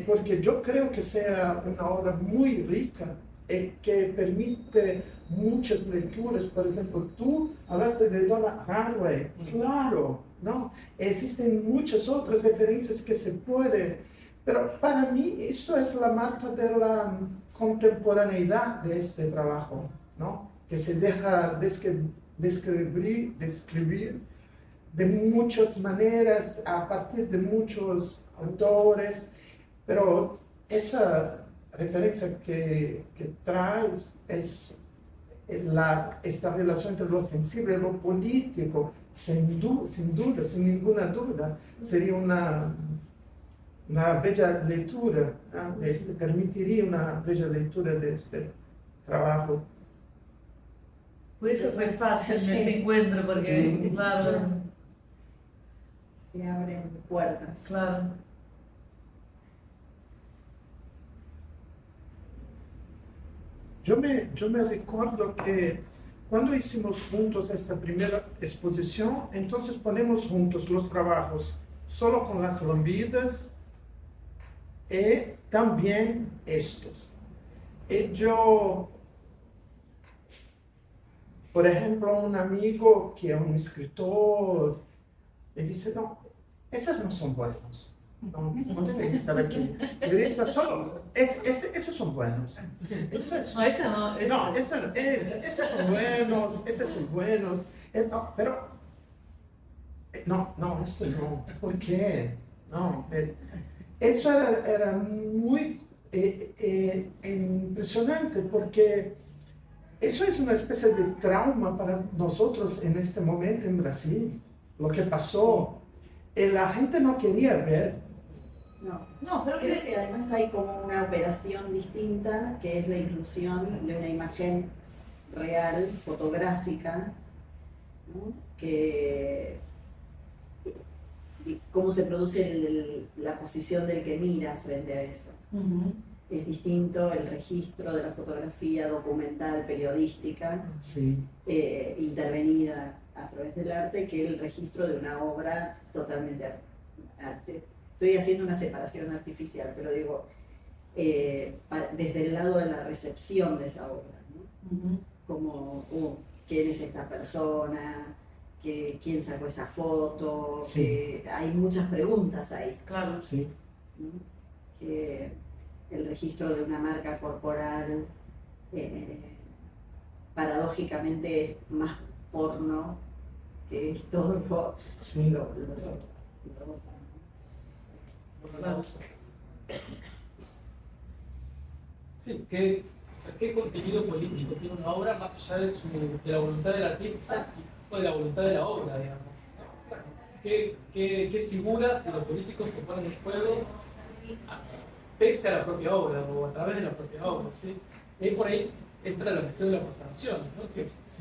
porque yo creo que sea una obra muy rica, que permite muchas lecturas. Por ejemplo, tú hablaste de Donna Haraway, claro, ¿no? Existen muchas otras referencias que se puede, pero para mí esto es la marca de la contemporaneidad de este trabajo, ¿no? Que se deja describir de muchas maneras, a partir de muchos autores, pero esa referencia que traes es esta relación entre lo sensible y lo político, sin duda, sin ninguna duda, sería una bella lectura, ¿no? Permitiría una bella lectura de este trabajo. Por eso fue fácil este encuentro, porque, claro, se abren puertas. claro. Yo me recuerdo que cuando hicimos juntos esta primera exposición, entonces ponemos juntos los trabajos solo con las lambidas y también estos. Y yo, por ejemplo, un amigo que es un escritor, me dice, no, esos no son buenos. No deben estar aquí. Debería estar solo. Esos son buenos. No, este no. Este. No, esos son buenos, estos son buenos. No, pero, no, esto no. ¿Por qué? No. Eso era muy impresionante porque eso es una especie de trauma para nosotros en este momento en Brasil. Lo que pasó. La gente no quería ver. No, pero creo que además hay como una operación distinta, que es la inclusión de una imagen real, fotográfica, ¿no? Que cómo se produce la posición del que mira frente a eso. Es distinto el registro de la fotografía documental, periodística, Sí. Intervenida a través del arte, que el registro de una obra totalmente arte. Estoy haciendo una separación artificial, pero digo, desde el lado de la recepción de esa obra, ¿no? Como, ¿quién es esta persona? ¿Quién sacó esa foto? Sí. Hay muchas preguntas ahí. Claro. Sí. ¿No? Que el registro de una marca corporal paradójicamente es más porno que es todo lo Claro. Sí, ¿qué contenido político tiene una obra más allá de la voluntad del artista o de la voluntad de la obra, digamos? ¿Qué figuras de los políticos se ponen en juego pese a la propia obra o a través de la propia obra? ¿Sí? Y por ahí entra la cuestión de la profanación, ¿no?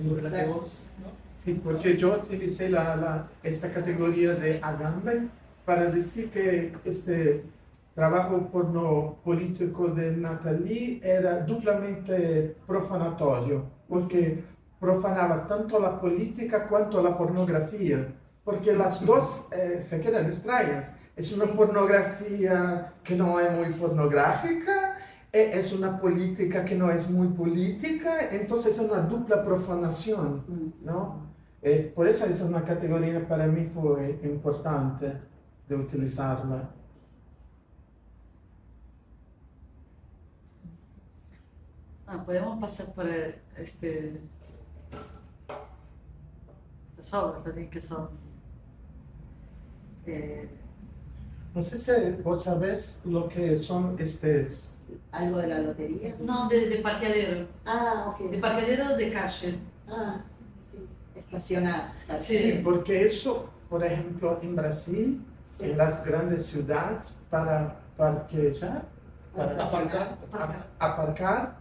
Sobre la que vos, ¿no? Sí, porque yo utilicé esta categoría de Agamben para decir que este trabajo porno político de Nathalie era duplamente profanatorio, porque profanaba tanto la política cuanto la pornografía, porque las dos se quedan extrañas. Es una pornografía que no es muy pornográfica, es una política que no es muy política, entonces es una dupla profanación, ¿no? Por eso es una categoría que para mí fue importante de utilizarla. Podemos pasar por estas obras también que son... No sé si vos sabés lo que son estos... ¿Algo de la lotería? No, de parqueadero. Ok. De parqueadero de calle. Sí. Estacionar. Sí, porque eso, por ejemplo, en Brasil, Sí. en las grandes ciudades, para parquear, para aparcar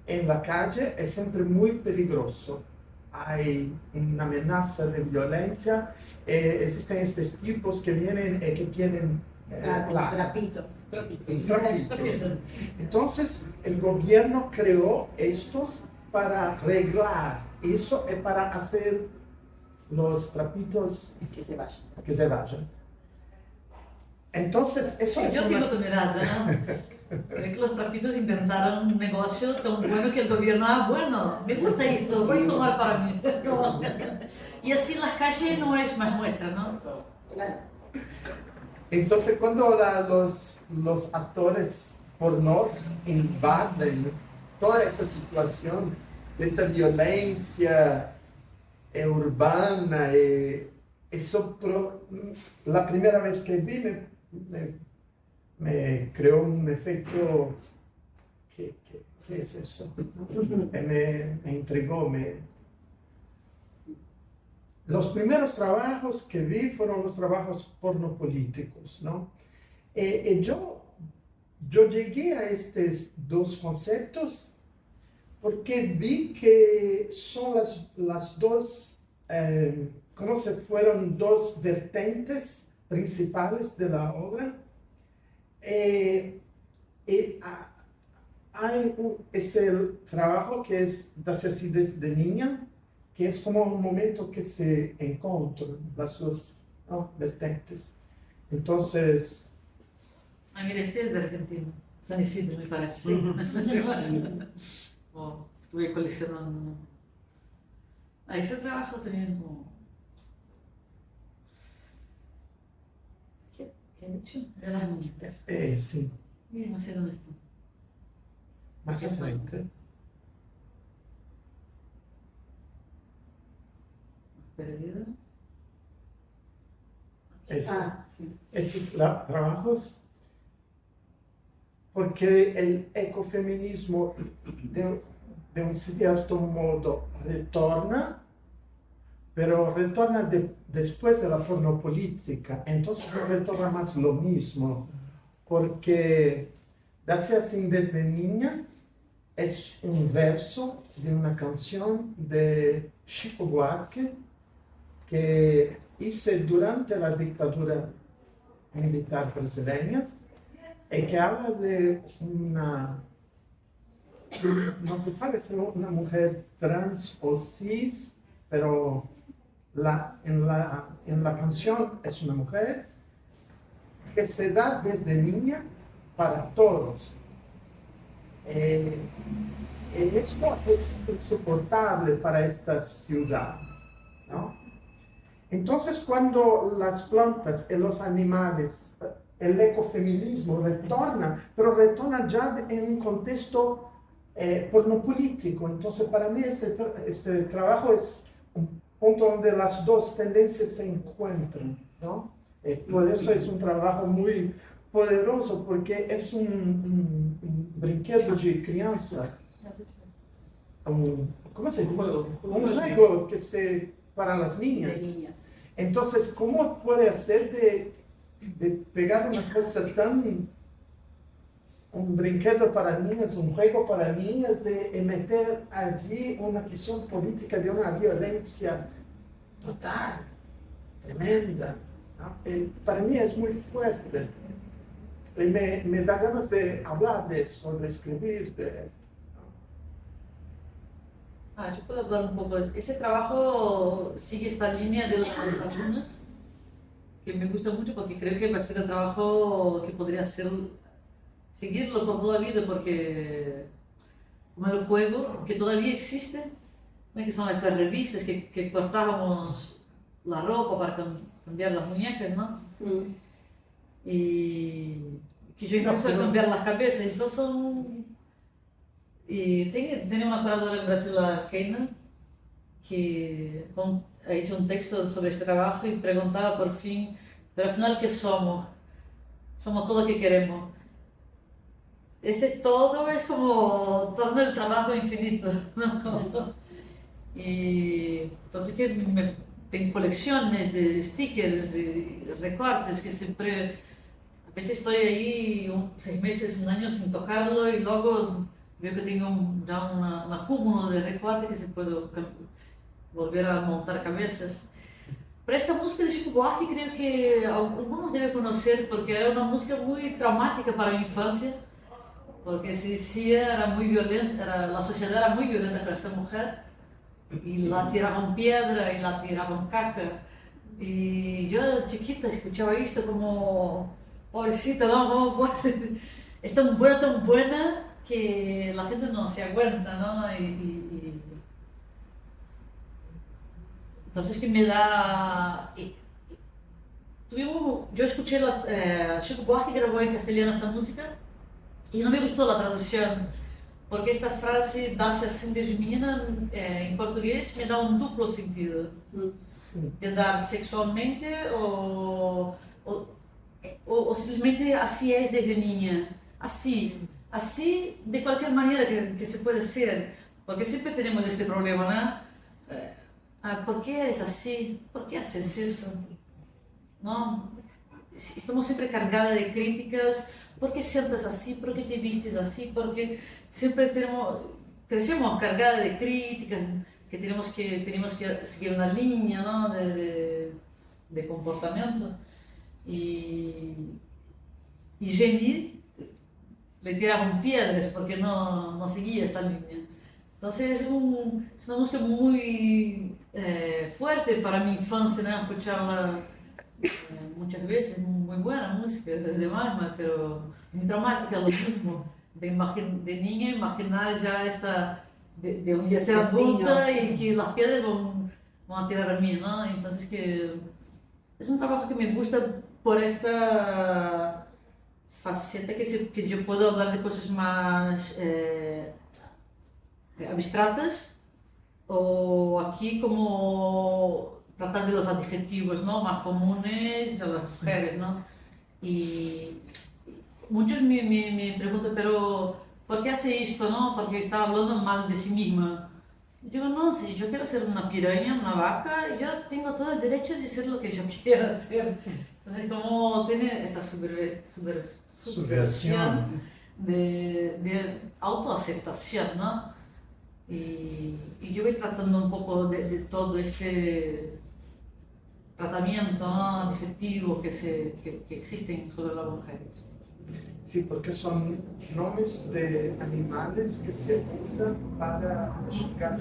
en la calle es siempre muy peligroso. Hay una amenaza de violencia. Existen estos tipos que vienen que tienen Trapitos. trapitos. Entonces, el gobierno creó estos para arreglar eso y para hacer los trapitos Que se vayan. que se vayan. Entonces, eso es Yo una... piloto mirada, ¿no? Creo que los trapitos inventaron un negocio tan bueno que el gobierno, bueno, me gusta esto, voy a tomar para mí. Y así las calles no es más nuestra, ¿no? Claro. Entonces, cuando los actores pornos invaden toda esa situación de esta violencia urbana, la primera vez que vi me creó un efecto. ¿Qué es eso? Me intrigó. Los primeros trabajos que vi fueron los trabajos pornopolíticos, ¿no? Yo llegué a estos dos conceptos porque vi que son las dos, como se fueron dos vertentes principales de la obra. Hay este trabajo que es Das así desde niña, que es como un momento que se encuentran las dos, ¿no?, vertentes. Entonces... Ah, mira, este es de Argentina, San Isidro me parece. Sí. Oh, estuve coleccionando. Ah, ese trabajo también como... ¿Qué he dicho? De las muñecas. Sí. No sé dónde está. Más al frente. Perdido. Sí. Estos trabajos, porque el ecofeminismo de un cierto modo retorna, pero retorna después de la pornopolítica, entonces no retorna más lo mismo, porque Darse así desde niña es un verso de una canción de Chico Buarque que hice durante la dictadura militar brasileña y que habla de una, no se sabe si es una mujer trans o cis, pero en la canción es una mujer que se da desde niña para todos. Esto es insoportable para esta ciudad, ¿no? Entonces, cuando las plantas y los animales, el ecofeminismo retorna, pero retorna ya en un contexto pornopolítico. Entonces, para mí este trabajo es un punto donde las dos tendencias se encuentran, ¿no? Por eso es un trabajo muy poderoso, porque es un brinquedo de crianza. ¿Cómo se dice? Un juego para las niñas. De niñas. Entonces, ¿cómo puede hacer de pegar una cosa un brinquedo para niñas, un juego para niñas, de meter allí una cuestión política de una violencia total, tremenda, ¿no? Para mí es muy fuerte. Y me da ganas de hablar de eso, de escribir, Yo puedo hablar un poco de eso. Ese trabajo sigue esta línea de los alumnos, que me gusta mucho porque creo que va a ser el trabajo que podría seguirlo por toda la vida, porque como el juego, que todavía existe, ¿no?, que son estas revistas que cortábamos la ropa para cambiar las muñecas, ¿no? Y que yo empiezo a cambiar las cabezas, entonces son... Y tenía una curadora en Brasil, la Keina, que ha hecho un texto sobre este trabajo y preguntaba por fin, pero al final, ¿qué somos? Somos todo lo que queremos. Este todo es como todo el trabajo infinito, ¿no? Y entonces tengo colecciones de stickers y recortes que siempre, a veces estoy ahí 6 meses, 1 año sin tocarlo y luego veo que tengo ya un acúmulo de recortes que se puede volver a montar cabezas. Pero esta música de Chico Buarque creo que algunos deben conocer porque era una música muy traumática para la infancia, porque se decía era muy violenta, la sociedad era muy violenta para esta mujer y la tiraban piedra y la tiraban caca. Y yo chiquita escuchaba esto como, pobrecita, ¿no? Es tan buena que la gente no se aguanta, ¿no? Entonces que me da... yo escuché Chico Buarque grabó en castellano esta música y no me gustó la traducción, porque esta frase "dá-se assim desde menina" en portugués me da un duplo sentido. De dar sexualmente o simplesmente así es desde niña. Así de cualquier manera que se puede ser, porque siempre tenemos este problema, ¿no? ¿Por qué eres así? ¿Por qué haces eso? ¿No? Estamos siempre cargadas de críticas. ¿Por qué sientes así? ¿Por qué te vistes así? Porque siempre crecemos cargadas de críticas, que tenemos que seguir una línea, ¿no? de comportamiento. Y Jenny le tiraban piedras porque no seguía esta línea. Entonces es una música muy fuerte para mi infancia, ¿no? Escucharla muchas veces, muy buena música, además, pero muy traumática, lo mismo. De niña imaginar ya de un día ser adulta y que las piedras van a tirar a mí, ¿no? Entonces que es un trabajo que me gusta por esta faceta que yo puedo hablar de cosas más abstractas, o aquí como tratar de los adjetivos, ¿no? Más comunes a las mujeres, ¿no? Y muchos me preguntan, pero ¿por qué hace esto, no? Porque está hablando mal de sí misma. Digo, no, si yo quiero ser una piraña, una vaca, yo tengo todo el derecho de ser lo que yo quiera hacer. Entonces, como tiene esta subversión de autoaceptación, ¿no? Y yo voy tratando un poco de todo este tratamiento, ¿no? Adjetivo que existen sobre las mujeres. Sí, porque son nombres de animales que se usan para llegar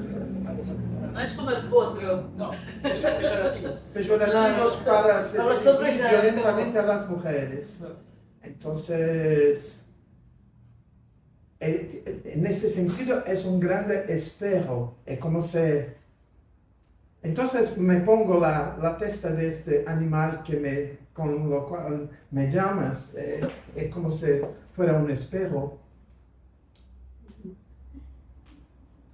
No es como el potro. No, peyorativos. peyorativos para Para los hombres ya, violentamente a las mujeres. Entonces, en este sentido es un grande espejo. Es como se... Entonces me pongo la testa de este animal con lo cual me llamas, es como si fuera un espejo.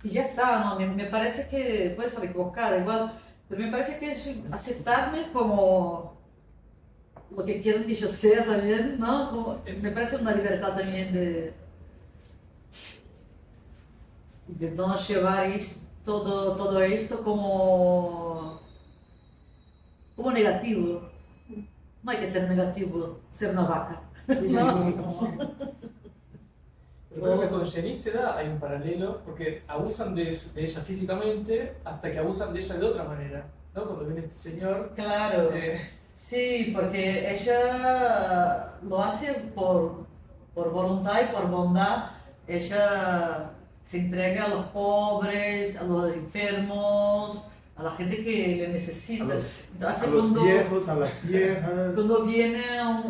Y ya está, ¿no? Me parece que puede estar equivocada igual, pero me parece que es aceptarme como lo que quieren que yo sea también, ¿no? Me parece una libertad también de no llevar todo esto como negativo. No hay que ser negativo, ser una vaca. ¿No? Pero creo que con Jenny se da, hay un paralelo, porque abusan de ella físicamente hasta que abusan de ella de otra manera, ¿no? Cuando viene este señor. Claro. Sí, porque ella lo hace por voluntad y por bondad. Ella se entrega a los pobres, a los enfermos, a la gente que le necesita. A los viejos, a las viejas. Cuando viene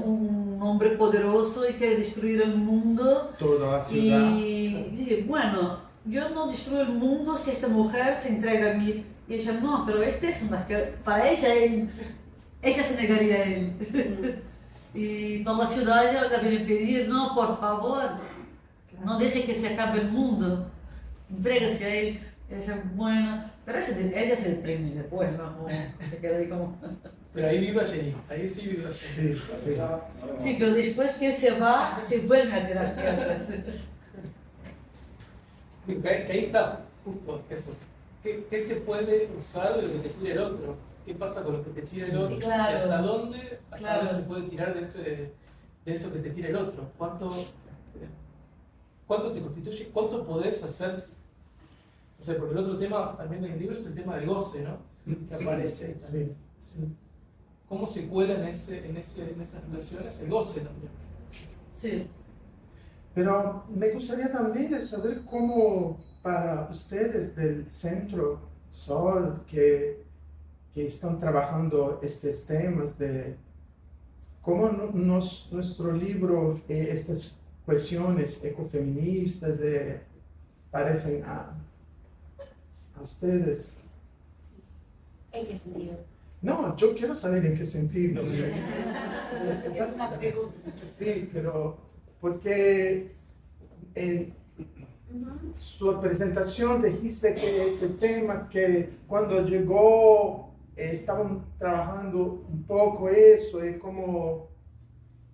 un hombre poderoso y quiere destruir el mundo, toda la ciudad. y dice, bueno, yo no destruyo el mundo si esta mujer se entrega a mí. Y ella, no, pero este es una que para ella se negaría a él. Y toda la ciudad ya le viene a pedir, no, por favor, no deje que se acabe el mundo, entrégase a él. Ella, bueno, pero ella se deprime después, ¿no? Como, se queda ahí como... Pero ahí vive Jenny, ahí sí vive Jenny. Sí. Sí, pero después que se va, se vuelve a tirar piedras. Que ahí está justo eso. ¿Qué se puede usar de lo que te tira el otro? ¿Qué pasa con lo que te tira el otro? Claro. ¿Y hasta dónde se puede tirar de eso que te tira el otro? ¿Cuánto te constituye? ¿Cuánto podés hacer? O sea, porque el otro tema también del libro es el tema del goce, ¿no? Que aparece ahí también. Sí. ¿Cómo se cuela en esas relaciones el goce también? Sí. Pero me gustaría también saber cómo para ustedes del Centro Sol que están trabajando estos temas de cómo nuestro libro, estas cuestiones ecofeministas parecen a ustedes. ¿En qué sentido? No, yo quiero saber en qué sentido. Es una pregunta. Sí, pero porque en su presentación dijiste que ese tema que cuando llegó estaban trabajando un poco eso y como...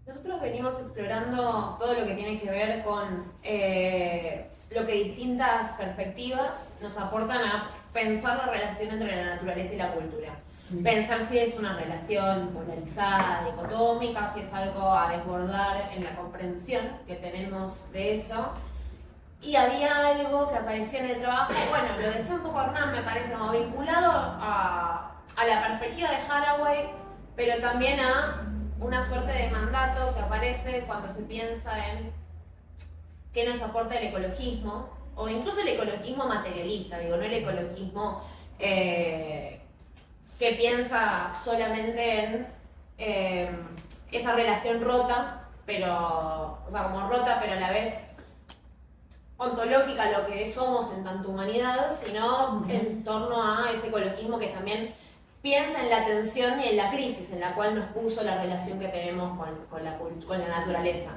Nosotros venimos explorando todo lo que tiene que ver con lo que distintas perspectivas nos aportan a pensar la relación entre la naturaleza y la cultura. Sí. Pensar si es una relación polarizada, dicotómica, si es algo a desbordar en la comprensión que tenemos de eso. Y había algo que aparecía en el trabajo, bueno, lo decía un poco Hernán, me parece, como vinculado a la perspectiva de Haraway, pero también a una suerte de mandato que aparece cuando se piensa en qué nos aporta el ecologismo, o incluso el ecologismo materialista, digo, no el ecologismo que piensa solamente en esa relación rota, pero, o sea, como rota, pero a la vez ontológica, lo que somos en tanto humanidad, sino en torno a ese ecologismo que también piensa en la tensión y en la crisis en la cual nos puso la relación que tenemos con la naturaleza.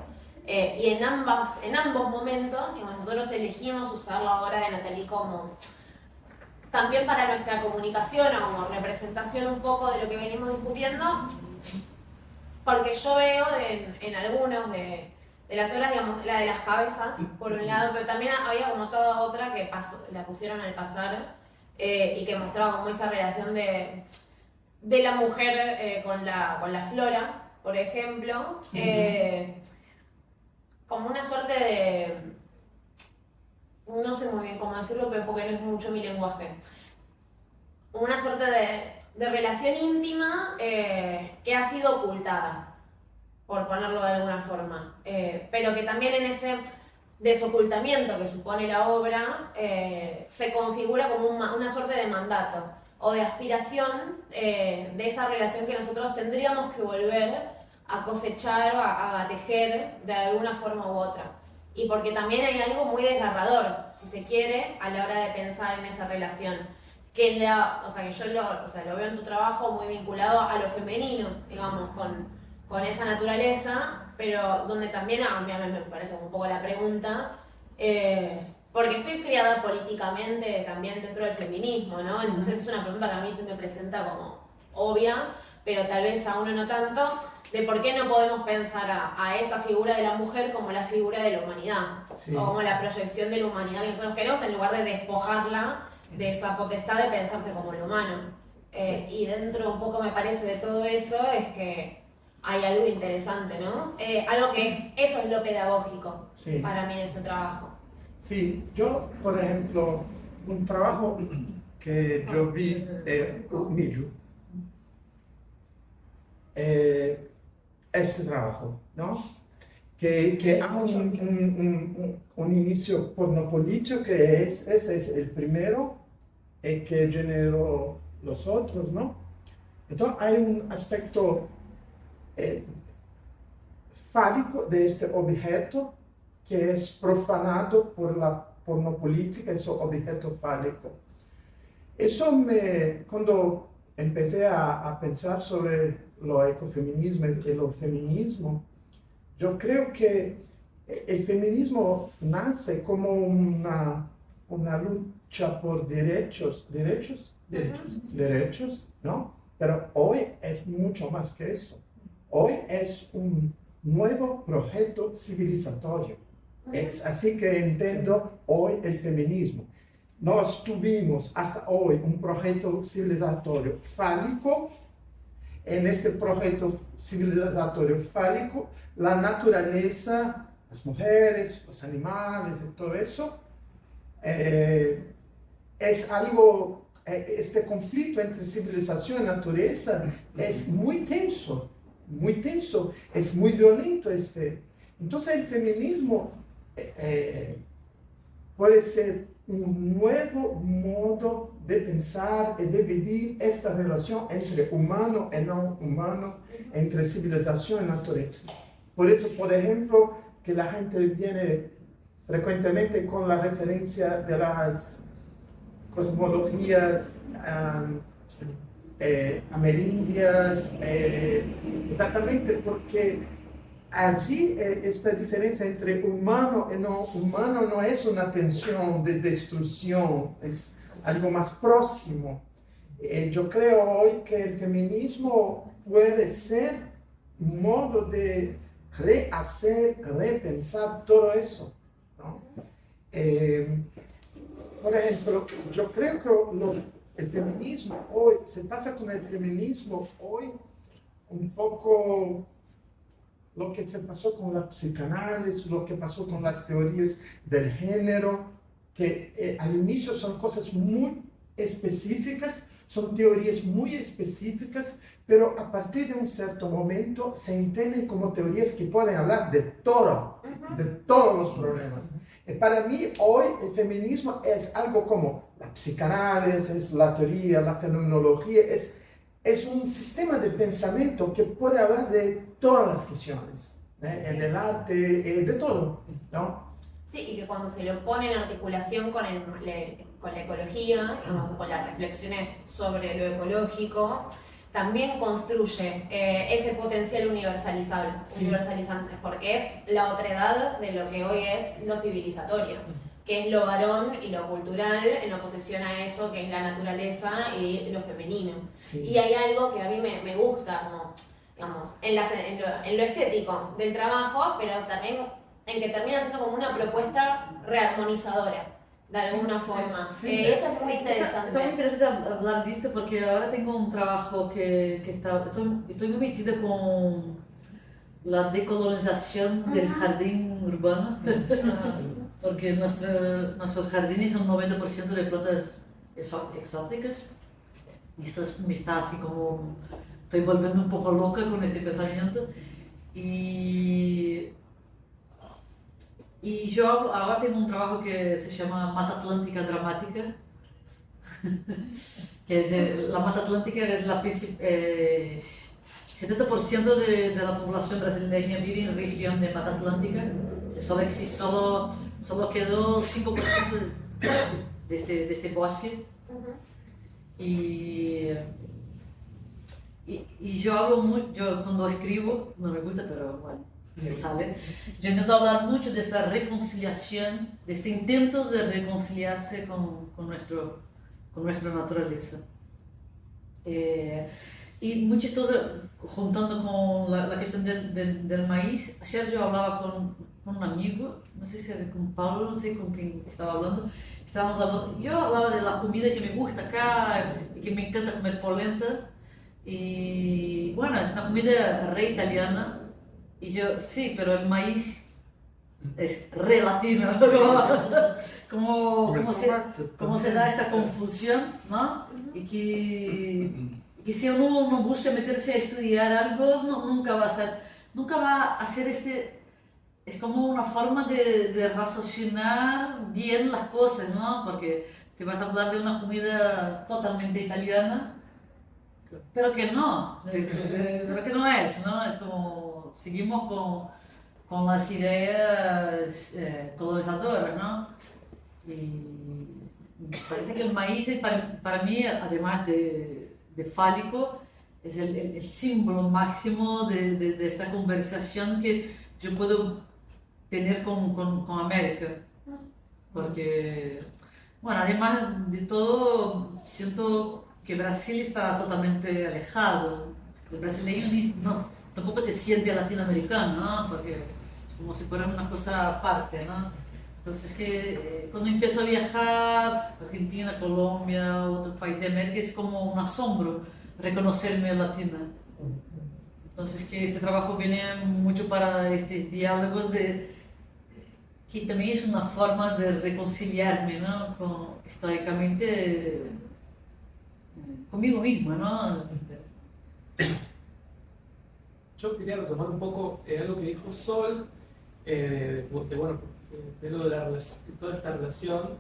Y en ambos momentos, que nosotros elegimos usarlo ahora de Nathalie como también para nuestra comunicación o como representación un poco de lo que venimos discutiendo, porque yo veo en algunos de las obras, digamos, la de las cabezas, por un lado, pero también había como toda otra que la pusieron al pasar y que mostraba como esa relación de la mujer con la flora, por ejemplo, como una suerte de, no sé muy bien cómo decirlo, pero porque no es mucho mi lenguaje, una suerte de relación íntima que ha sido ocultada, por ponerlo de alguna forma, pero que también en ese desocultamiento que supone la obra se configura como una suerte de mandato o de aspiración de esa relación que nosotros tendríamos que volver a cosechar o a tejer de alguna forma u otra. Y porque también hay algo muy desgarrador, si se quiere, a la hora de pensar en esa relación. Que yo lo veo en tu trabajo muy vinculado a lo femenino, digamos, con esa naturaleza, pero donde también a mí me parece un poco la pregunta, porque estoy criada políticamente también dentro del feminismo, ¿no? Entonces es una pregunta que a mí se me presenta como obvia, pero tal vez a uno no tanto, de por qué no podemos pensar a esa figura de la mujer como la figura de la humanidad, Sí. o como la proyección de la humanidad que nosotros queremos, en lugar de despojarla de esa potestad de pensarse como lo humano. Y dentro un poco me parece de todo eso es que hay algo interesante, ¿no? Algo que eso es lo pedagógico Sí. para mí de ese trabajo. Sí, yo, por ejemplo, un trabajo que yo vi de Millo, ese trabajo, ¿no? Que ha un inicio pornopolítico que ese es el primero que generó los otros, ¿no? Entonces hay un aspecto fálico de este objeto que es profanado por la pornopolítica, ese objeto fálico. Eso cuando empecé a pensar sobre lo ecofeminismo y el feminismo, yo creo que el feminismo nace como una lucha por derechos, ¿no? Pero hoy es mucho más que eso. Hoy es un nuevo proyecto civilizatorio. Es así que entiendo hoy el feminismo. Nós tuvimos hasta hoy un proyecto civilizatorio fálico. En este proyecto civilizatorio fálico, la naturaleza, las mujeres, los animales y todo eso, es algo, este conflicto entre civilización y naturaleza es muy tenso, es muy violento. Entonces el feminismo puede ser un nuevo modo de pensar y de vivir esta relación entre humano y no humano, entre civilización y naturaleza. Por eso, por ejemplo, que la gente viene frecuentemente con la referencia de las cosmologías amerindias, exactamente porque allí esta diferencia entre humano y no humano no es una tensión de destrucción, es algo más próximo. Yo creo hoy que el feminismo puede ser un modo de rehacer, repensar todo eso, ¿no? Por ejemplo, yo creo que el feminismo hoy, se pasa con el feminismo hoy un poco lo que se pasó con la psicanálisis, lo que pasó con las teorías del género, que al inicio son cosas muy específicas, son teorías muy específicas, pero a partir de un cierto momento se entienden como teorías que pueden hablar de todo, de todos los problemas. Para mí hoy el feminismo es algo como la psicanálisis, es la teoría, la fenomenología, es un sistema de pensamiento que puede hablar de todas las cuestiones, en el arte, de todo, ¿no? Sí, y que cuando se lo pone en articulación con la ecología, con las reflexiones sobre lo ecológico, también construye ese potencial universalizante, porque es la otredad de lo que hoy es lo civilizatorio, que es lo varón y lo cultural en oposición a eso que es la naturaleza y lo femenino. Sí. Y hay algo que a mí me gusta, como, digamos, en lo estético del trabajo, pero también en que termina siendo como una propuesta rearmonizadora. De alguna forma. Eso es muy interesante. Está muy interesante hablar de esto porque ahora tengo un trabajo estoy muy metida con la decolonización del jardín urbano. Porque nuestros jardines son 90% de plantas exóticas. Y esto me está así como... Estoy volviendo un poco loca con este pensamiento. Y yo ahora tengo un trabajo que se llama Mata Atlántica Dramática, que es la Mata Atlántica es la 70% de la población brasileña vive en región de Mata Atlántica, solo quedó 5% de este bosque. Y yo hablo mucho, yo cuando escribo, no me gusta, pero bueno, me sale. Yo intento hablar mucho de esta reconciliación, de este intento de reconciliarse con nuestra naturaleza. Y muy chistoso, juntando con la cuestión del maíz, ayer yo hablaba con un amigo, no sé si era con Pablo, no sé con quién estaba hablando, yo hablaba de la comida que me gusta acá y que me encanta comer polenta, y bueno, es una comida re italiana. Y yo, sí, pero el maíz es re latino, como se da esta confusión, ¿no? Y que si uno no busca meterse a estudiar algo, nunca va a hacer es como una forma de raciocinar bien las cosas, ¿no? Porque te vas a hablar de una comida totalmente italiana, pero que no es, ¿no? Es como... Seguimos con las ideas colonizadoras, ¿no? Y parece que el maíz para mí, además de fálico, es el símbolo máximo de esta conversación que yo puedo tener con América. Porque, bueno, además de todo, siento que Brasil está totalmente alejado. El brasileño tampoco se siente latinoamericano, ¿no? Porque es como si fuera una cosa aparte, ¿no? Entonces cuando empiezo a viajar, Argentina, Colombia, otro país de América, es como un asombro reconocerme latina. Entonces que este trabajo viene mucho para estos diálogos que también es una forma de reconciliarme, ¿no? Históricamente conmigo misma, ¿no? Yo quería retomar un poco algo que dijo Sol, de toda esta relación.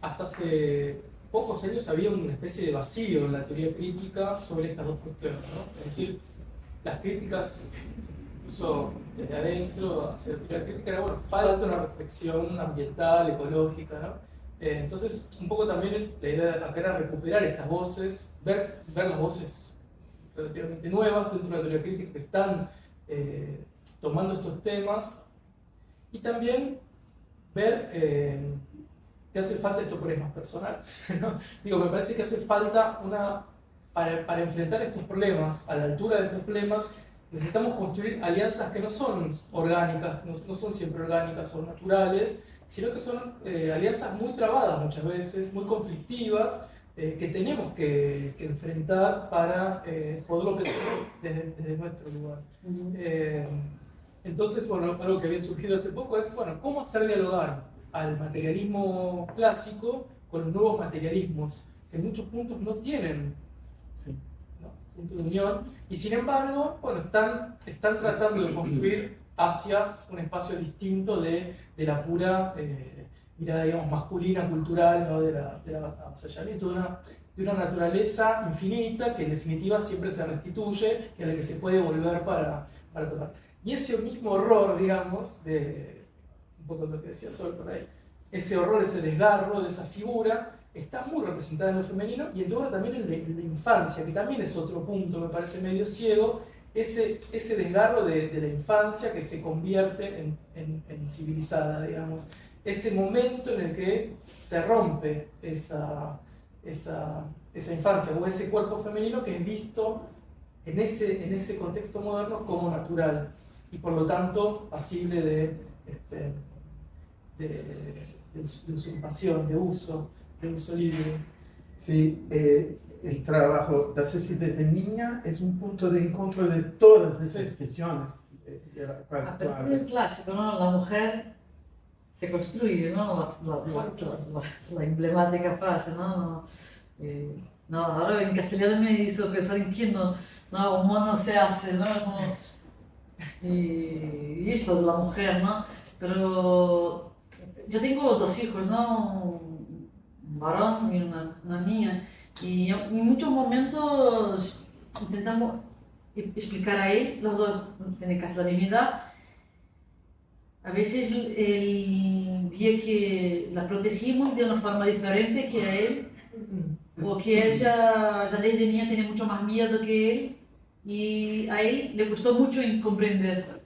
Hasta hace pocos años había una especie de vacío en la teoría crítica sobre estas dos cuestiones, ¿no? Es decir, las críticas, incluso desde adentro, hacia la teoría crítica, era, bueno, falta una reflexión ambiental, ecológica, ¿no? Entonces, un poco también la idea acá era recuperar estas voces, ver las voces relativamente nuevas dentro de la teoría crítica que están tomando estos temas, y también ver que hace falta, esto por ahí es más personal, ¿no? Digo, me parece que hace falta para enfrentar estos problemas, a la altura de estos problemas, necesitamos construir alianzas que no son orgánicas, no son siempre orgánicas o naturales, sino que son alianzas muy trabadas muchas veces, muy conflictivas, que tenemos que enfrentar para poderlo pensar desde nuestro lugar. Entonces, bueno, algo que había surgido hace poco es, bueno, ¿cómo hacer dialogar al materialismo clásico con los nuevos materialismos, que en muchos puntos no tienen, ¿no?, punto de unión, y sin embargo, bueno, están tratando de construir hacia un espacio distinto de la pura mirada, digamos, masculina, cultural, ¿no?, del avasallamiento de una naturaleza infinita que en definitiva siempre se restituye y a la que se puede volver para tocar. Y ese mismo horror, digamos, un poco lo que decía Sol por ahí, ese horror, ese desgarro de esa figura, está muy representada en lo femenino y en todo también en la infancia, que también es otro punto, me parece medio ciego, ese desgarro de la infancia que se convierte en civilizada, digamos. Ese momento en el que se rompe esa infancia o ese cuerpo femenino que es visto en ese contexto moderno como natural y por lo tanto pasible de usurpación, de uso libre. Sí, el trabajo de Ceci desde niña es un punto de encuentro de todas esas cuestiones. A partir del clásico, ¿no? La mujer se construye, ¿no? La emblemática frase, ¿no? No, ahora en castellano me hizo pensar en quién no, humano se hace, ¿no? Y esto de la mujer, ¿no? Pero yo tengo dos hijos, ¿no? Un varón y una niña, y en muchos momentos intentamos explicar a él, los dos tienen casi la misma edad. A veces él veía que la protegimos de una forma diferente que a él, porque él ya desde niña tenía mucho más miedo que él, y a él le costó mucho comprender.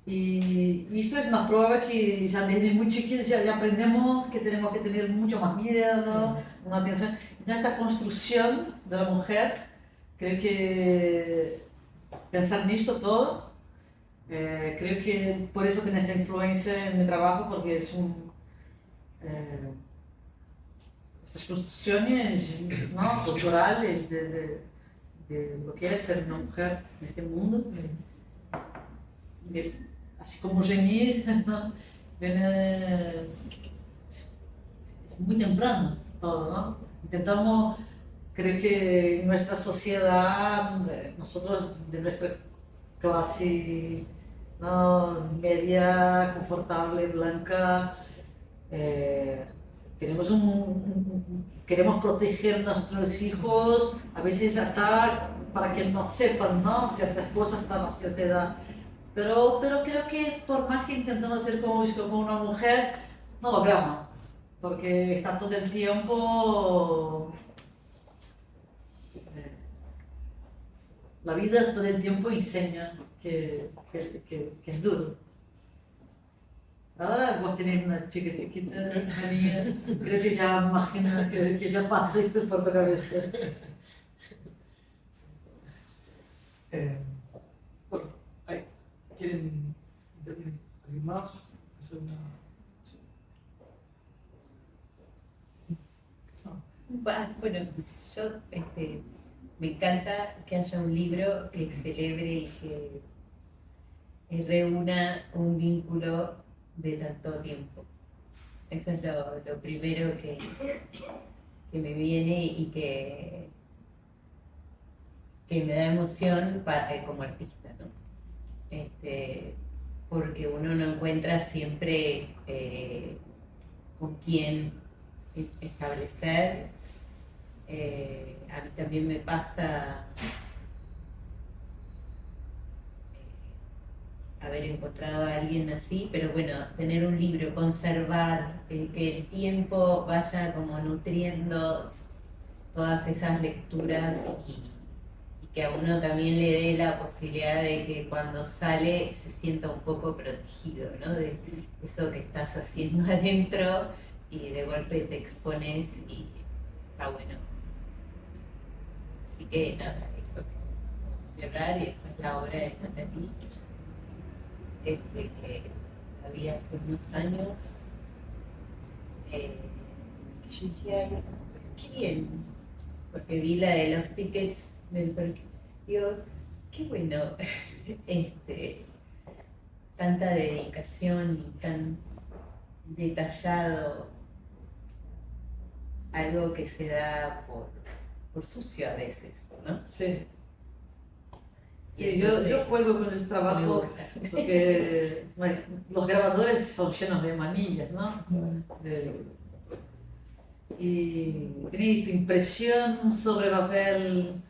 Y esto es una prueba que ya desde muy chiquitos ya aprendemos que tenemos que tener mucho más miedo, una atención. Entonces, esta construcción de la mujer, creo que pensar en esto todo, creo que por eso tiene esta influencia en mi trabajo, porque es estas construcciones, ¿no?, culturales de lo que es ser una mujer en este mundo. Así como gemir, ¿no?, viene muy temprano todo, ¿no? Intentamos, creo que en nuestra sociedad, nosotros de nuestra clase, ¿no?, media, confortable, blanca, tenemos queremos proteger a nuestros hijos, a veces hasta para que no sepan, ¿no?, ciertas cosas hasta a cierta edad. Pero creo que por más que intentamos hacer como esto con una mujer, no logramos, porque está todo el tiempo, la vida todo el tiempo enseña que es duro. Ahora vos tenés una chica chiquita, una niña, creo que ya imagina que ya pasa esto por tu cabeza. Bueno, ¿quieren intervenir alguien más? Hacer una... Bueno, yo me encanta que haya un libro que celebre y que reúna un vínculo de tanto tiempo. Eso es lo primero que me viene y que me da emoción como artista, ¿no? Porque uno no encuentra siempre con quién establecer. A mí también me pasa haber encontrado a alguien así, pero bueno, tener un libro, conservar, que el tiempo vaya como nutriendo todas esas lecturas y que a uno también le dé la posibilidad de que cuando sale se sienta un poco protegido, ¿no? De eso que estás haciendo adentro y de golpe te expones y está bueno. Así que nada, eso vamos a celebrar y después la obra de Natalie, que la vi hace unos años, que yo dije, "Ay, qué bien", porque vi la de los tickets del parque. Digo, qué bueno, tanta dedicación y tan detallado, algo que se da por sucio a veces, ¿no? Sí. Y Sí, yo entonces, juego con ese me trabajo gusta. porque bueno, los grabadores son llenos de manillas, ¿no? Y tiene esta impresión sobre papel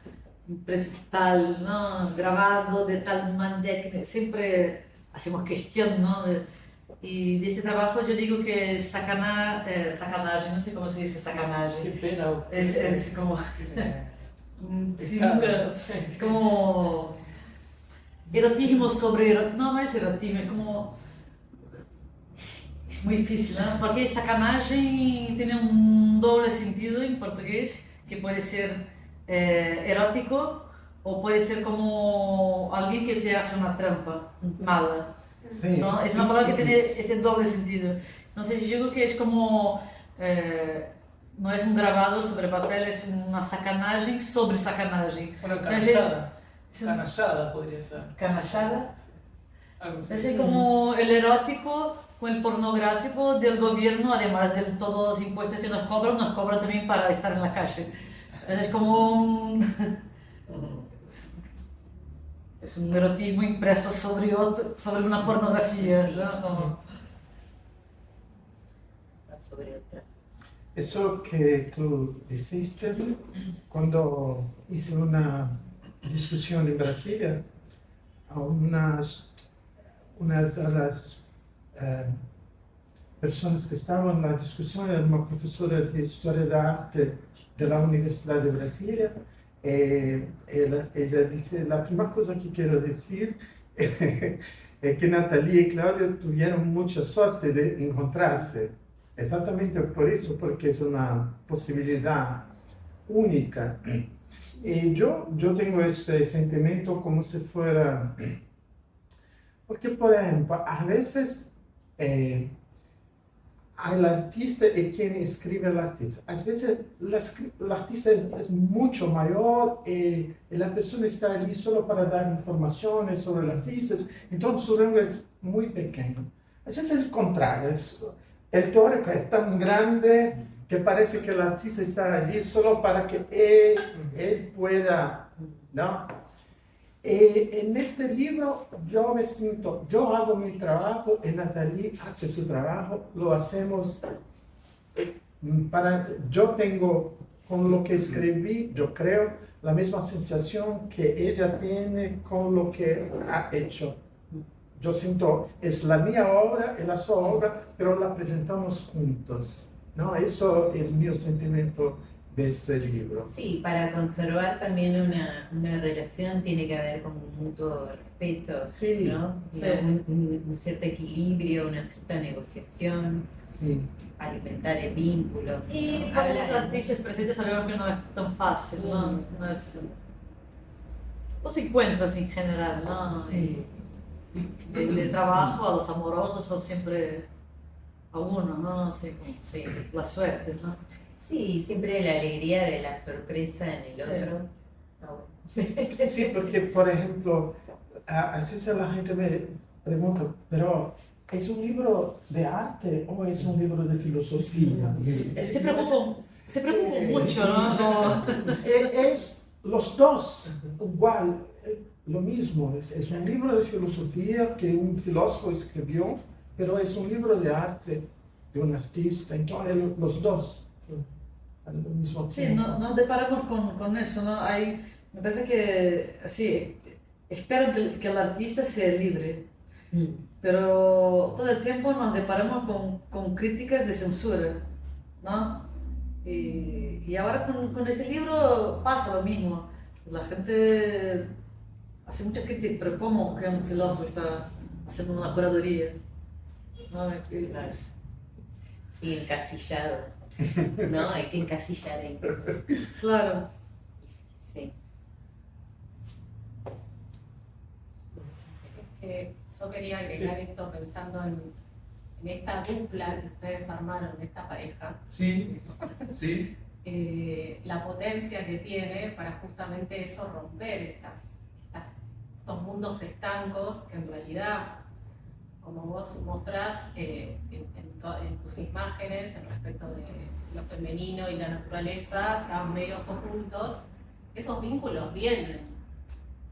tal, ¿no? Grabado de tal manera que siempre hacemos cuestión, ¿no? Y de este trabajo yo digo que es sacanaje, no sé cómo se dice Qué sacanaje. pena. Es como, sí, Pecado. nunca, es como erotismo sobre no, no es erotismo, es como, es muy difícil, ¿no? Porque sacanaje tiene un doble sentido en portugués, que puede ser erótico o puede ser como alguien que te hace una trampa mala. Sí. ¿No? Es una palabra que tiene este doble sentido. Entonces yo creo que es como, no es un grabado sobre papel, es una sacanaje sobre sacanaje. Una Entonces, canallada. es un- Canallada podría ser. Canallada. Sí, algo así. Entonces es como el erótico con el pornográfico del gobierno, además de todos los impuestos que nos cobran también para estar en la calle. Entonces es como es un erotismo impreso sobre una pornografía, ¿no? Como- Sobre otra. Eso que tú hiciste cuando hice una discusión en Brasilia, a una de las personas que estaban en la discusión era una profesora de Historia de Arte de la Universidad de Brasilia. Ella dice, la primera cosa que quiero decir es que Natalia y Claudio tuvieron mucha suerte de encontrarse. Exactamente por eso, porque es una posibilidad única. Y yo tengo este sentimiento como si fuera, porque por ejemplo, a veces hay el artista y quien escribe el artista. A veces el artista es mucho mayor y la persona está allí solo para dar informaciones sobre el artista, entonces su rango es muy pequeño. A veces es el contrario, el teórico es tan grande que parece que el artista está allí solo para que él pueda, ¿no? En este libro yo me siento, yo hago mi trabajo y Natalie hace su trabajo, lo hacemos yo tengo con lo que escribí, yo creo, la misma sensación que ella tiene con lo que ha hecho. Yo siento, es la mía obra, es la su obra, pero la presentamos juntos, ¿no? Eso es el mío sentimiento de este libro. Sí, para conservar también una relación tiene que haber como un mutuo respeto, Sí, ¿no? sí. Un cierto equilibrio, una cierta negociación, Sí. alimentar el vínculo. Y ¿no? para Habla los de- artistas presentes sabemos que no es tan fácil, ¿no? No es, los encuentros en general, ¿no? Y de trabajo a los amorosos son siempre a uno, ¿no? Así como Sí. las suertes, ¿no? Sí, siempre la alegría de la sorpresa en el Sí. otro. Está bueno. Sí, porque, por ejemplo, a veces la gente me pregunta, pero ¿es un libro de arte o es un libro de filosofía? Se preocupa mucho, ¿no? Es los dos, igual, lo mismo. Es un libro de filosofía que un filósofo escribió, pero es un libro de arte de un artista. Entonces, los dos al mismo Sí, tiempo. nos deparamos con eso, ¿no? Me parece que, sí, espero que el artista sea libre, Pero todo el tiempo nos deparamos con críticas de censura, ¿no? Y ahora con este libro pasa lo mismo. La gente hace muchas críticas, pero ¿cómo que un filósofo está haciendo una curaduría? ¿No? Sí, encasillado. No, hay que encasillar ahí. Claro. Sí. Yo quería agregar esto pensando en esta dupla que ustedes armaron, esta pareja. Sí, sí. La potencia que tiene para justamente eso, romper estos mundos estancos que en realidad, como vos mostrás en tus imágenes en respecto de lo femenino y la naturaleza, estaban medios ocultos. Esos vínculos vienen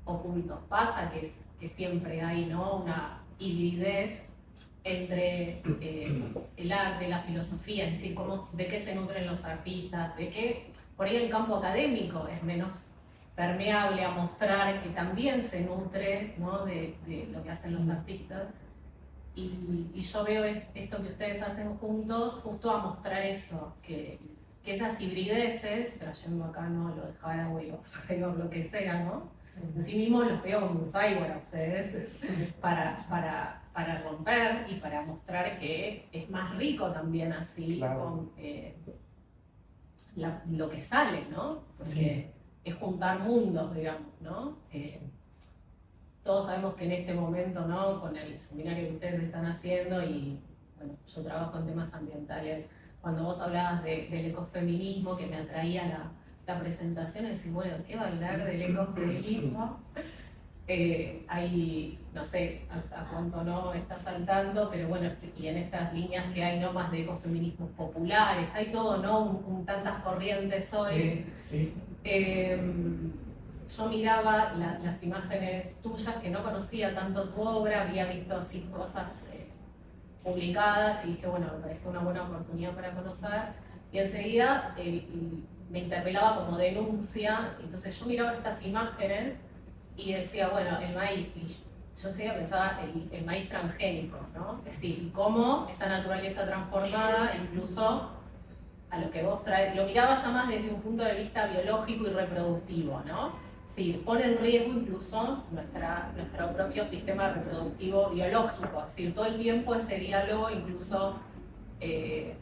ocultos. Pasa que siempre hay, ¿no?, una hibridez entre el arte, la filosofía, es decir, de qué se nutren los artistas, de qué por ahí el campo académico es menos permeable a mostrar que también se nutre, ¿no?, de lo que hacen los artistas. Y yo veo esto que ustedes hacen juntos justo a mostrar eso, que esas hibrideces, trayendo acá, ¿no?, lo de Haraway o Cyborg, lo que sea, ¿no?, en sí mismos los veo como un cyborg a ustedes, para romper y para mostrar que es más rico también así, Claro. con lo que sale, ¿no? Porque es juntar mundos, digamos, ¿no? Todos sabemos que en este momento, ¿no?, con el seminario que ustedes están haciendo, y bueno, yo trabajo en temas ambientales, cuando vos hablabas del ecofeminismo, que me atraía la presentación, es decir, bueno, ¿qué va a hablar del ecofeminismo? Hay, no sé a cuánto no está saltando, pero bueno, y en estas líneas que hay, no más de ecofeminismos populares, hay todo, ¿no?, tantas corrientes hoy. Sí, sí. Yo miraba las imágenes tuyas, que no conocía tanto tu obra, había visto así cosas publicadas y dije, bueno, me pareció una buena oportunidad para conocer, y enseguida me interpelaba como denuncia. Entonces yo miraba estas imágenes y decía, bueno, el maíz, y yo enseguida pensaba el maíz transgénico, ¿no? Es decir, cómo esa naturaleza transformada, incluso a lo que vos traes, lo miraba ya más desde un punto de vista biológico y reproductivo, ¿no? Sí, pone en riesgo incluso nuestro propio sistema reproductivo biológico, es decir, todo el tiempo ese diálogo, incluso en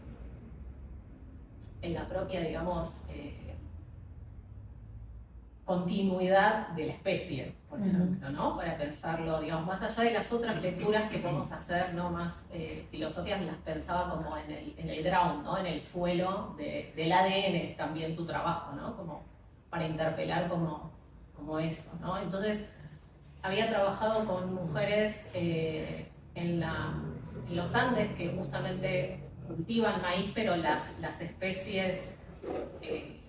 la propia, digamos, continuidad de la especie, por ejemplo, ¿no? Para pensarlo, digamos, más allá de las otras lecturas que podemos hacer, ¿no?, más filosóficas, las pensaba como en el ground, ¿no?, en el suelo del ADN también tu trabajo, ¿no?, como para interpelar como eso, ¿no? Entonces, había trabajado con mujeres en los Andes que justamente cultivan maíz, pero las especies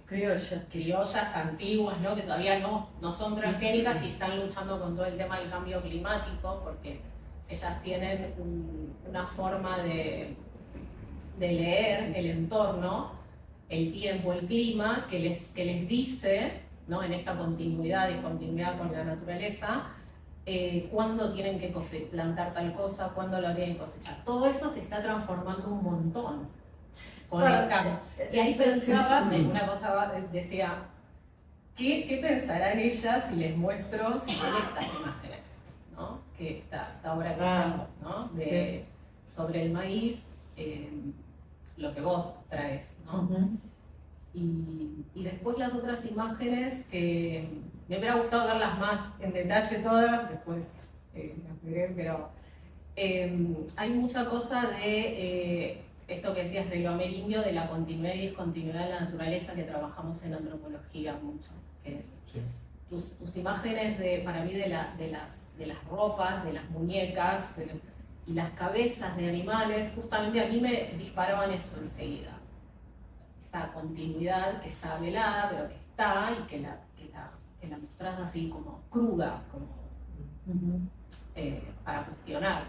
criollas antiguas, ¿no?, que todavía no son transgénicas y están luchando con todo el tema del cambio climático, porque ellas tienen una forma de leer el entorno, el tiempo, el clima, que les dice, ¿no?, en esta continuidad y continuidad con la naturaleza, cuándo tienen que plantar tal cosa, cuándo lo tienen que cosechar. Todo eso se está transformando un montón con el cambio. Y ahí pensaba, una cosa decía, ¿qué pensarán ellas si les muestro si ven estas imágenes, ¿no?, que esta obra que hacemos, ¿no?, sobre el maíz, lo que vos traes, ¿no? Y después las otras imágenes que me hubiera gustado verlas más en detalle todas, después pero hay mucha cosa de esto que decías de lo amerindio, de la continuidad y discontinuidad de la naturaleza, que trabajamos en antropología mucho, que es tus imágenes para mí de las ropas, de las muñecas y las cabezas de animales, justamente a mí me disparaban eso enseguida. Esa continuidad que está velada, pero que está, y que la mostrás así como cruda, como para cuestionar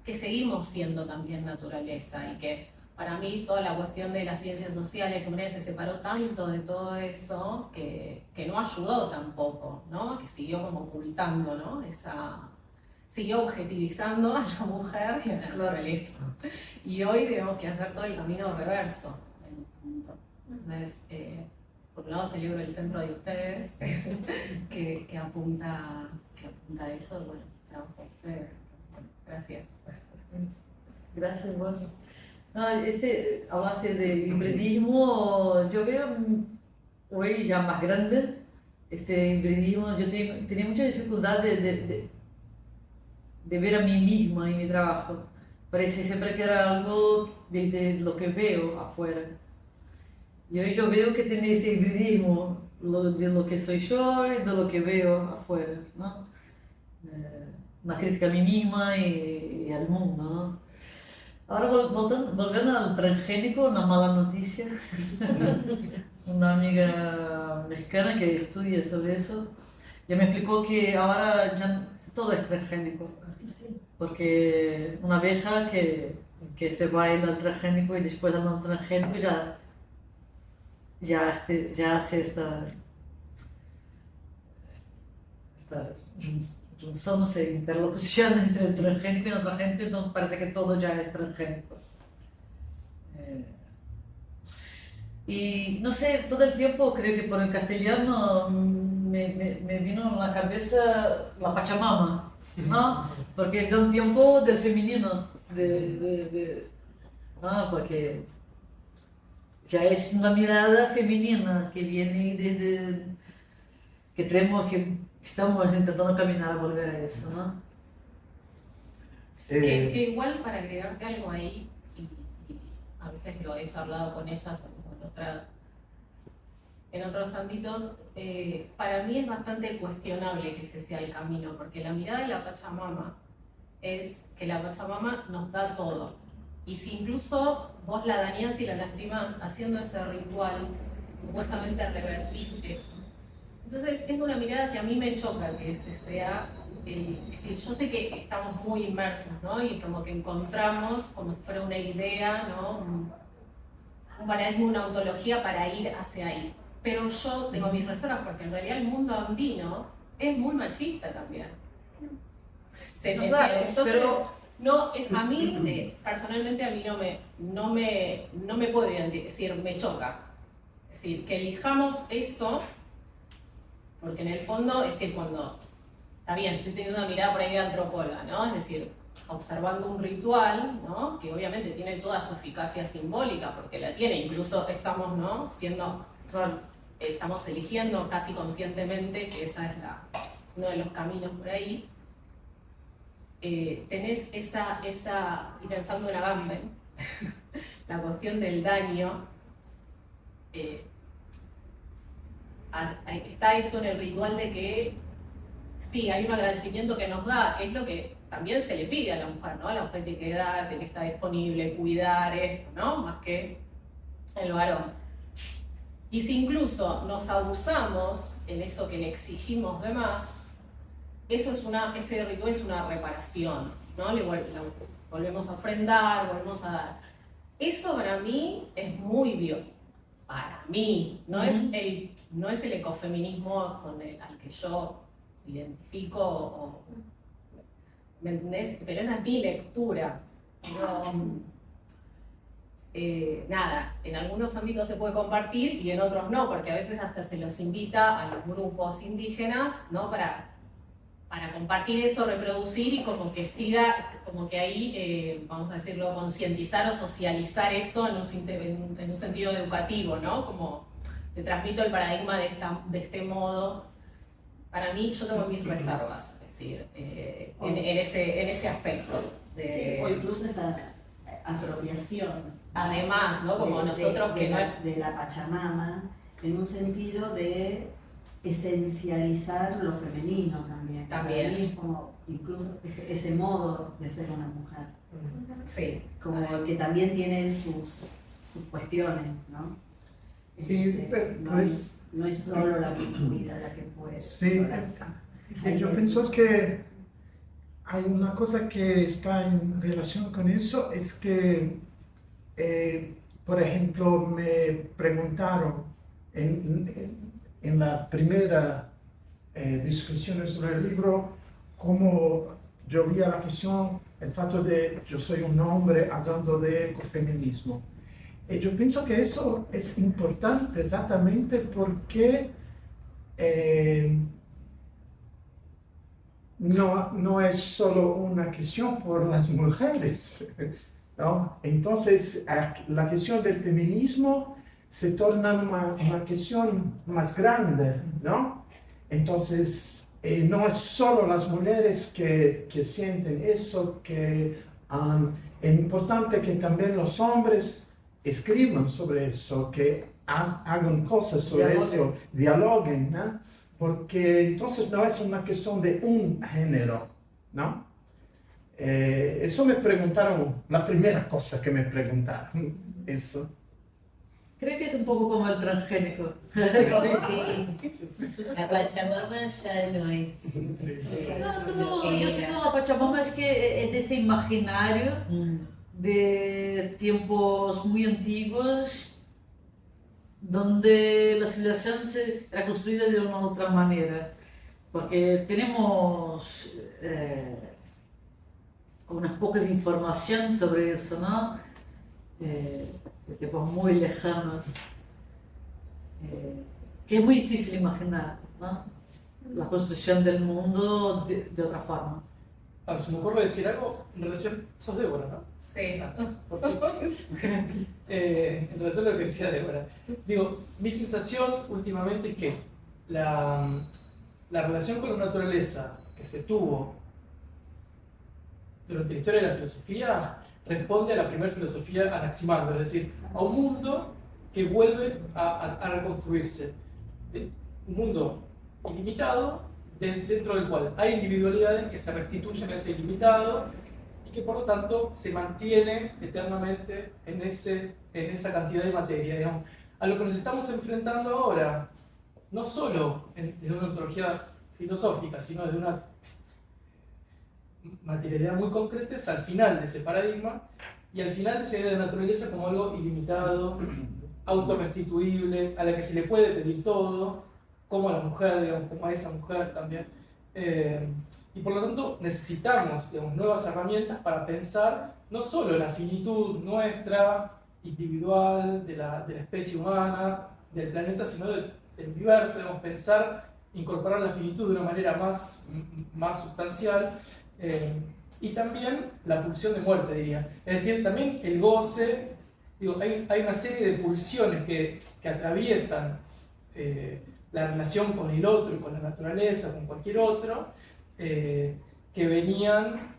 que seguimos siendo también naturaleza, y que para mí toda la cuestión de las ciencias sociales se separó tanto de todo eso que no ayudó tampoco, ¿no?, que siguió como ocultando, ¿no?, siguió objetivizando a la mujer y a la naturaleza. Y hoy tenemos que hacer todo el camino reverso. En un punto. Entonces, por un lado celebro el centro de ustedes, que apunta a eso. Bueno, chao a ustedes. Bueno, gracias. Gracias, bueno. No, hablaste de hibridismo, yo veo hoy ya más grande, hibridismo, yo tenía mucha dificultad de ver a mí misma en mi trabajo. Parece siempre que era algo desde lo que veo afuera. Y hoy yo veo que tiene este hibridismo de lo que soy yo y de lo que veo afuera, ¿no? Una crítica a mí misma y al mundo, ¿no? Ahora volviendo al transgénico, una mala noticia. Una amiga mexicana que estudia sobre eso ya me explicó que ahora ya todo es transgénico. Porque una abeja que se va a ir al transgénico y después al transgénico ya hace esta junção, no sé, interlocución entre el transgénico y el transgénico, entonces parece que todo ya es transgénico. Y no sé, todo el tiempo creo que por el castellano me vino en la cabeza la Pachamama, ¿no? Porque es de un tiempo del femenino, ¿no? Porque ya es una mirada femenina que viene desde que tenemos que estamos intentando caminar a volver a eso, ¿no? Que igual para agregarte algo ahí, y a veces lo he hablado con ellas o en otros ámbitos, para mí es bastante cuestionable que ese sea el camino, porque la mirada de la Pachamama es que la Pachamama nos da todo. Y si incluso vos la dañás y la lastimás haciendo ese ritual, supuestamente revertís eso. Entonces es una mirada que a mí me choca que ese sea, es decir, yo sé que estamos muy inmersos, ¿no? Y como que encontramos como si fuera una idea, ¿no? Un paradigma, una ontología para ir hacia ahí. Pero yo tengo mis reservas porque en realidad el mundo andino es muy machista también. Entonces, no, es, a mí, personalmente a mí no me puedo decir, me choca. Es decir, que elijamos eso. Porque en el fondo, es decir, cuando, está bien, estoy teniendo una mirada por ahí de antropóloga, ¿no? Es decir, observando un ritual, ¿no? Que obviamente tiene toda su eficacia simbólica, porque la tiene, incluso estamos, ¿no? Estamos eligiendo casi conscientemente que esa es uno de los caminos por ahí. Tenés y pensando en Agamben, la cuestión del daño, está eso en el ritual de que sí, hay un agradecimiento que nos da, que es lo que también se le pide a la mujer, ¿no? La mujer tiene que dar, tiene que estar disponible, cuidar esto, ¿no? Más que el varón. Y si incluso nos abusamos en eso que le exigimos de más, ese ritual es una reparación, ¿no? Volvemos a ofrendar, volvemos a dar. Eso para mí es muy para mí, no es el ecofeminismo al que yo identifico, ¿me entendés? Pero esa es mi lectura. Nada, en algunos ámbitos se puede compartir y en otros no, porque a veces hasta se los invita a los grupos indígenas, ¿no? Para compartir eso, reproducir y como que siga, como que ahí, vamos a decirlo, concientizar o socializar eso en un sentido educativo, ¿no? Como te transmito el paradigma de este modo. Para mí, yo tengo mis reservas, es decir, en ese aspecto. Sí, o incluso esa apropiación. Además, ¿no? Como nosotros que no es... De la Pachamama, en un sentido de esencializar lo femenino también. También. Para mí es como incluso ese modo de ser una mujer. Sí. Como que también tiene sus cuestiones, ¿no? Sí, No es solo la vida la que puede. Sí, yo pienso que hay una cosa que está en relación con eso, es que, por ejemplo, me preguntaron en la primera discusión sobre el libro cómo yo vi la cuestión, el fatto de yo soy un hombre hablando de ecofeminismo. Y yo pienso que eso es importante exactamente porque no es solo una cuestión por las mujeres, ¿no? Entonces, la cuestión del feminismo se torna una cuestión más grande, ¿no? Entonces, no es solo las mujeres que sienten eso, que es importante que también los hombres escriban sobre eso, que hagan cosas sobre eso, dialoguen, ¿no? Porque entonces no es una cuestión de un género, ¿no? Eso me preguntaron, la primera cosa que me preguntaron, eso. Creo que es un poco como el transgénico. Sí. La Pachamama ya no es. No, yo sé que la Pachamama es que es de este imaginario de tiempos muy antiguos donde la civilización era construida de una u otra manera. Porque tenemos unas pocas información sobre eso, ¿no? De tiempos muy lejanos, que es muy difícil imaginar, ¿no? La construcción del mundo de otra forma. Ahora, se me ocurre decir algo en relación. Sos Débora, ¿no? Sí. Por fin. En relación a lo que decía Débora. Digo, mi sensación últimamente es que la relación con la naturaleza que se tuvo durante la historia de la filosofía responde a la primera filosofía Anaximander, es decir, a un mundo que vuelve a reconstruirse. Un mundo ilimitado, dentro del cual hay individualidades que se restituyen a ese ilimitado y que por lo tanto se mantiene eternamente en esa cantidad de materia. Digamos. A lo que nos estamos enfrentando ahora, no solo desde una ontología filosófica, sino desde una materialidad muy concreta, es al final de ese paradigma y al final de esa idea de naturaleza como algo ilimitado, autorrestituible, a la que se le puede pedir todo, como a la mujer, digamos, como a esa mujer también. Y por lo tanto necesitamos, digamos, nuevas herramientas para pensar no solo la finitud nuestra, individual, de la especie humana, del planeta, sino del universo, digamos, pensar, incorporar la finitud de una manera más sustancial. Y también la pulsión de muerte, diría. Es decir, también el goce. Digo, hay una serie de pulsiones que atraviesan la relación con el otro, con la naturaleza, con cualquier otro, que venían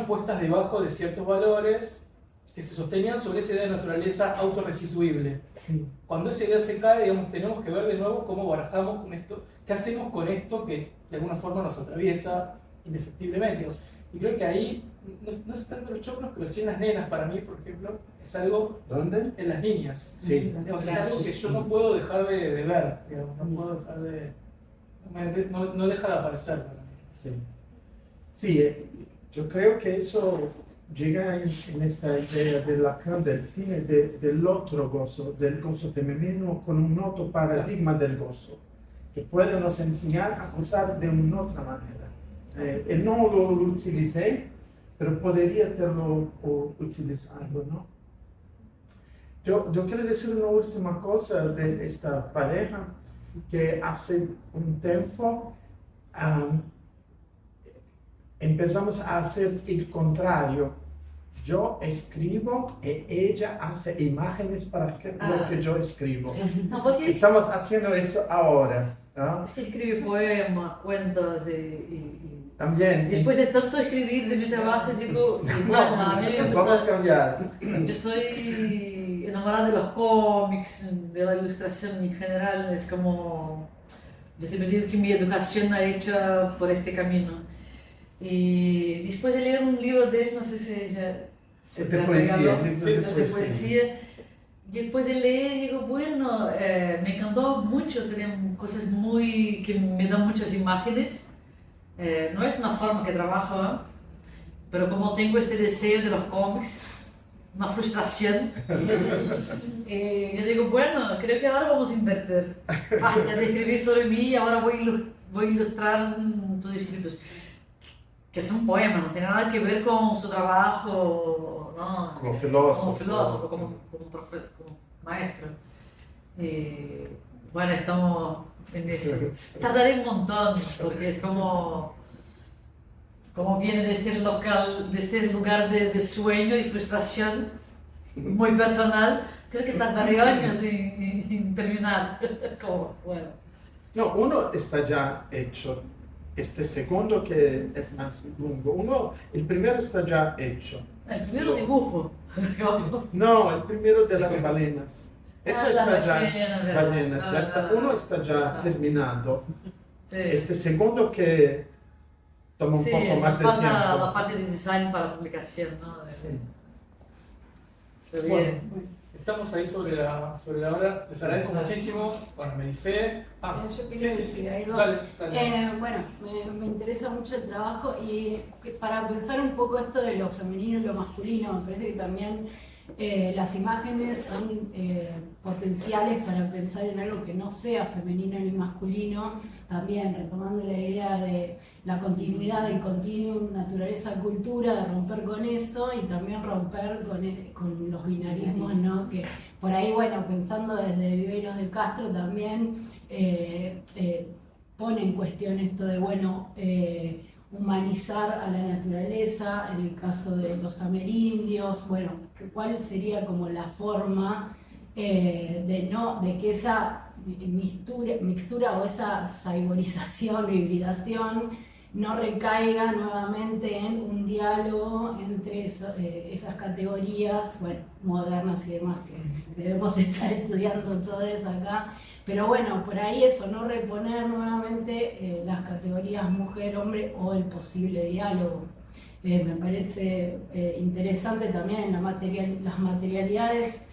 puestas debajo de ciertos valores que se sostenían sobre esa idea de naturaleza autorrestituible. Cuando esa idea se cae, digamos, tenemos que ver de nuevo cómo barajamos con esto, qué hacemos con esto que de alguna forma nos atraviesa indefectiblemente. Y creo que ahí, no es tanto los choclos, pero sí en las nenas, para mí, por ejemplo, es algo... ¿Dónde? En las niñas. Sí. Digamos, es algo que yo no puedo dejar de ver, digamos, no puedo dejar de... No deja de aparecer para mí. Sí, sí, yo creo que eso llega en esta idea de Lacan del fin del otro gozo, del gozo femenino con un otro paradigma del gozo, que puede nos enseñar a gozar de una otra manera. No lo utilicé, pero podría tenerlo utilizando, ¿no? Yo quiero decir una última cosa de esta pareja, que hace un tiempo empezamos a hacer el contrario. Yo escribo y ella hace imágenes para lo que yo escribo. No, porque Estamos haciendo eso ahora, ¿no? es que escribe poemas, cuentos y También. después de tanto escribir de mi trabajo, digo, bueno, a mí me Vamos a gusta. cambiar. Yo soy enamorada de los cómics, de la ilustración en general, es como, yo siempre digo que mi educación ha hecho por este camino. Y después de leer un libro de él, no sé si ella se De te poesía, regaló, de de poesía. Después de leer, digo, bueno, me encantó mucho, tenía cosas que me dan muchas imágenes. No es una forma que trabajo, ¿eh? Pero como tengo este deseo de los cómics, una frustración, yo digo, bueno, creo que ahora vamos a invertir. Basta de escribir sobre mí y ahora voy a voy a ilustrar tus escritos, que son poemas, no tiene nada que ver con su trabajo, ¿no? Como filósofo. Como filósofo, como maestro. Bueno, estamos en eso. Tardaré un montón, porque es como viene de este lugar de sueño y frustración muy personal. Creo que tardaré años en terminar. Bueno. No, uno está ya hecho. Este segundo que es más largo. El primero está ya hecho. El primero dibujo. No, el primero de las ballenas. Eso está ya. Ballenas. Ya está, uno está ya terminado. Sí. Este segundo que toma un poco más de falta tiempo. la parte de design para publicación, ¿no? Sí. Pero Bueno, bien. estamos ahí sobre la hora. Les agradezco muchísimo. Bueno, Melifé. Yo quería decir algo. Dale, dale. Bueno, me interesa mucho el trabajo y para pensar un poco esto de lo femenino y lo masculino, me parece que también las imágenes son potenciales para pensar en algo que no sea femenino ni masculino, también retomando la idea de la continuidad del continuum naturaleza-cultura, de romper con eso y también romper con los binarismos, ¿no? Que por ahí, bueno, pensando desde Viveiros de Castro también pone en cuestión esto de, bueno, humanizar a la naturaleza, en el caso de los amerindios, bueno, cuál sería como la forma de que esa mixtura o esa cyborización o hibridación no recaiga nuevamente en un diálogo entre esas categorías, bueno, modernas y demás, que debemos estar estudiando todas acá, pero bueno, por ahí eso, no reponer nuevamente las categorías mujer-hombre o el posible diálogo. Me parece interesante también en las materialidades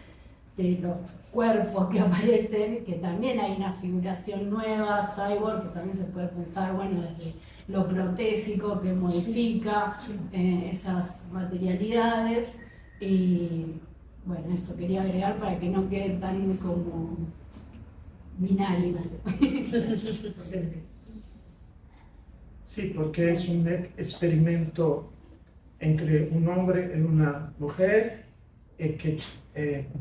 de los cuerpos que aparecen, que también hay una figuración nueva, cyborg, que también se puede pensar, bueno, desde lo protésico que modifica esas materialidades. Y bueno, eso quería agregar para que no quede tan como binario. Sí, porque es un experimento entre un hombre y una mujer que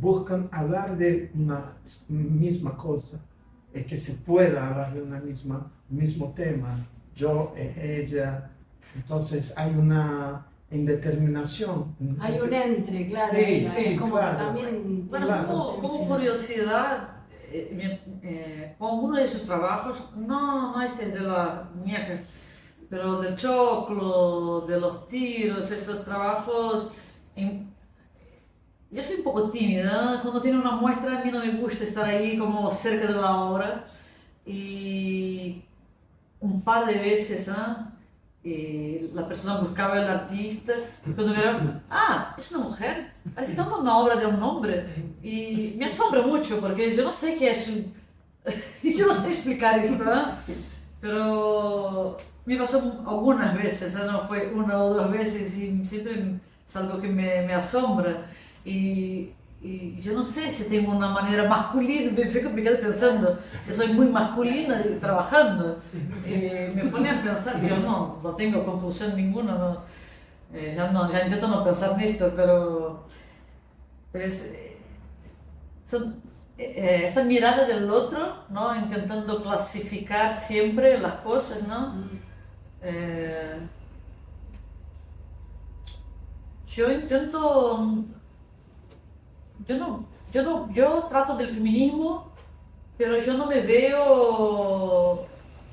buscan hablar de una misma cosa, que se pueda hablar de un mismo tema, yo, ella. Entonces hay una indeterminación. Hay un entre, claro, Sí, como claro. que también... Bueno, Claro. como curiosidad, con uno de sus trabajos, no este es de la muñeca, pero del choclo, de los tiros, estos trabajos. Yo soy un poco tímida, cuando tiene una muestra a mí no me gusta estar ahí como cerca de la obra, y un par de veces la persona buscaba al artista y cuando vieron, es una mujer, parece tanto una obra de un hombre, y me asombra mucho porque yo no sé qué es yo no sé explicar esto, pero me pasó algunas veces, no fue una o dos veces, y siempre es algo que me asombra. Y yo no sé si tengo una manera masculina, me quedo pensando, si soy muy masculina trabajando. Me pone a pensar, yo no tengo compulsión ninguna, ya intento no pensar en esto, pero esta mirada del otro, ¿no? Intentando clasificar siempre las cosas, ¿no? Yo intento... Yo trato del feminismo, pero yo no me veo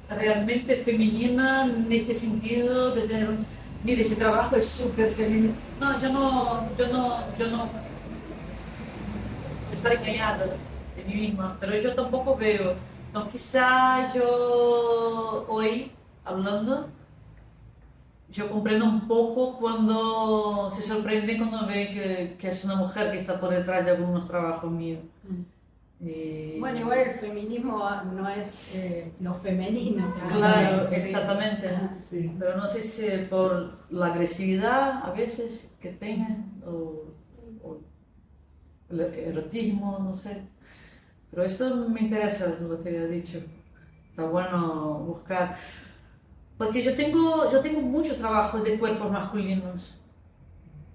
realmente femenina en este sentido de tener mire, ese trabajo es súper femenino. No, yo no estar engañada de mí misma, pero yo tampoco veo. No, quizá yo hoy, hablando, yo comprendo un poco cuando se sorprende cuando ve que es una mujer que está por detrás de algunos trabajos míos. Bueno, igual el feminismo no es lo femenino. Claro, Sí. exactamente. Sí. Pero no sé si por la agresividad a veces que tienen o el erotismo, no sé. Pero esto me interesa lo que ha dicho. Está bueno buscar. Porque yo tengo muchos trabajos de cuerpos masculinos.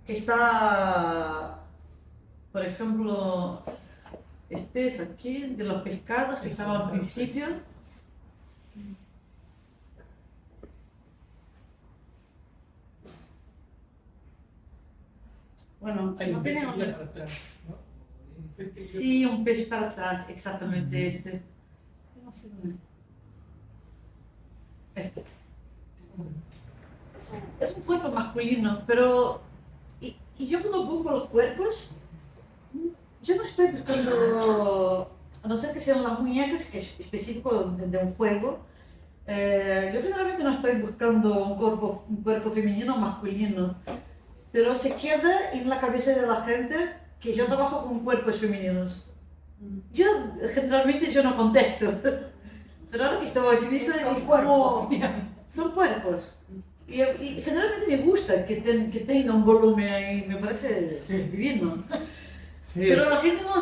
Que está, por ejemplo, este es aquí, de los pescados que estaba al principio. Bueno, Hay no un pez tenemos... que mira para atrás, ¿no? Un pez que- Sí, un pez para atrás, exactamente este. No sé dónde. Este. Es un cuerpo masculino, pero... Y yo cuando busco los cuerpos, yo no estoy buscando... A no ser que sean las muñecas, que es específico de un juego. Yo generalmente no estoy buscando un cuerpo femenino o masculino, pero se queda en la cabeza de la gente que yo trabajo con cuerpos femeninos. Yo generalmente yo no contesto, pero ahora que estaba aquí visto es como... Son cuerpos. Y generalmente me gusta que tenga un volumen ahí, me parece divino. Sí, Pero la gente no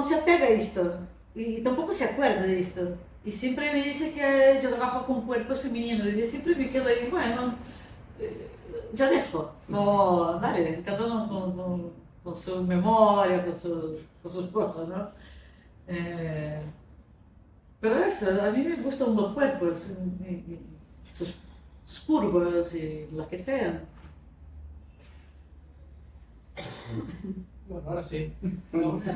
se apega a esto y tampoco se acuerda de esto. Y siempre me dice que yo trabajo con cuerpos femeninos y yo siempre me quedo ahí, bueno, ya dejo. No, dale, cada uno con su memoria, con sus cosas, ¿no? Pero eso, a mí me gustan los cuerpos, sus curvas y las que sean. Bueno, ahora sí. Vamos a...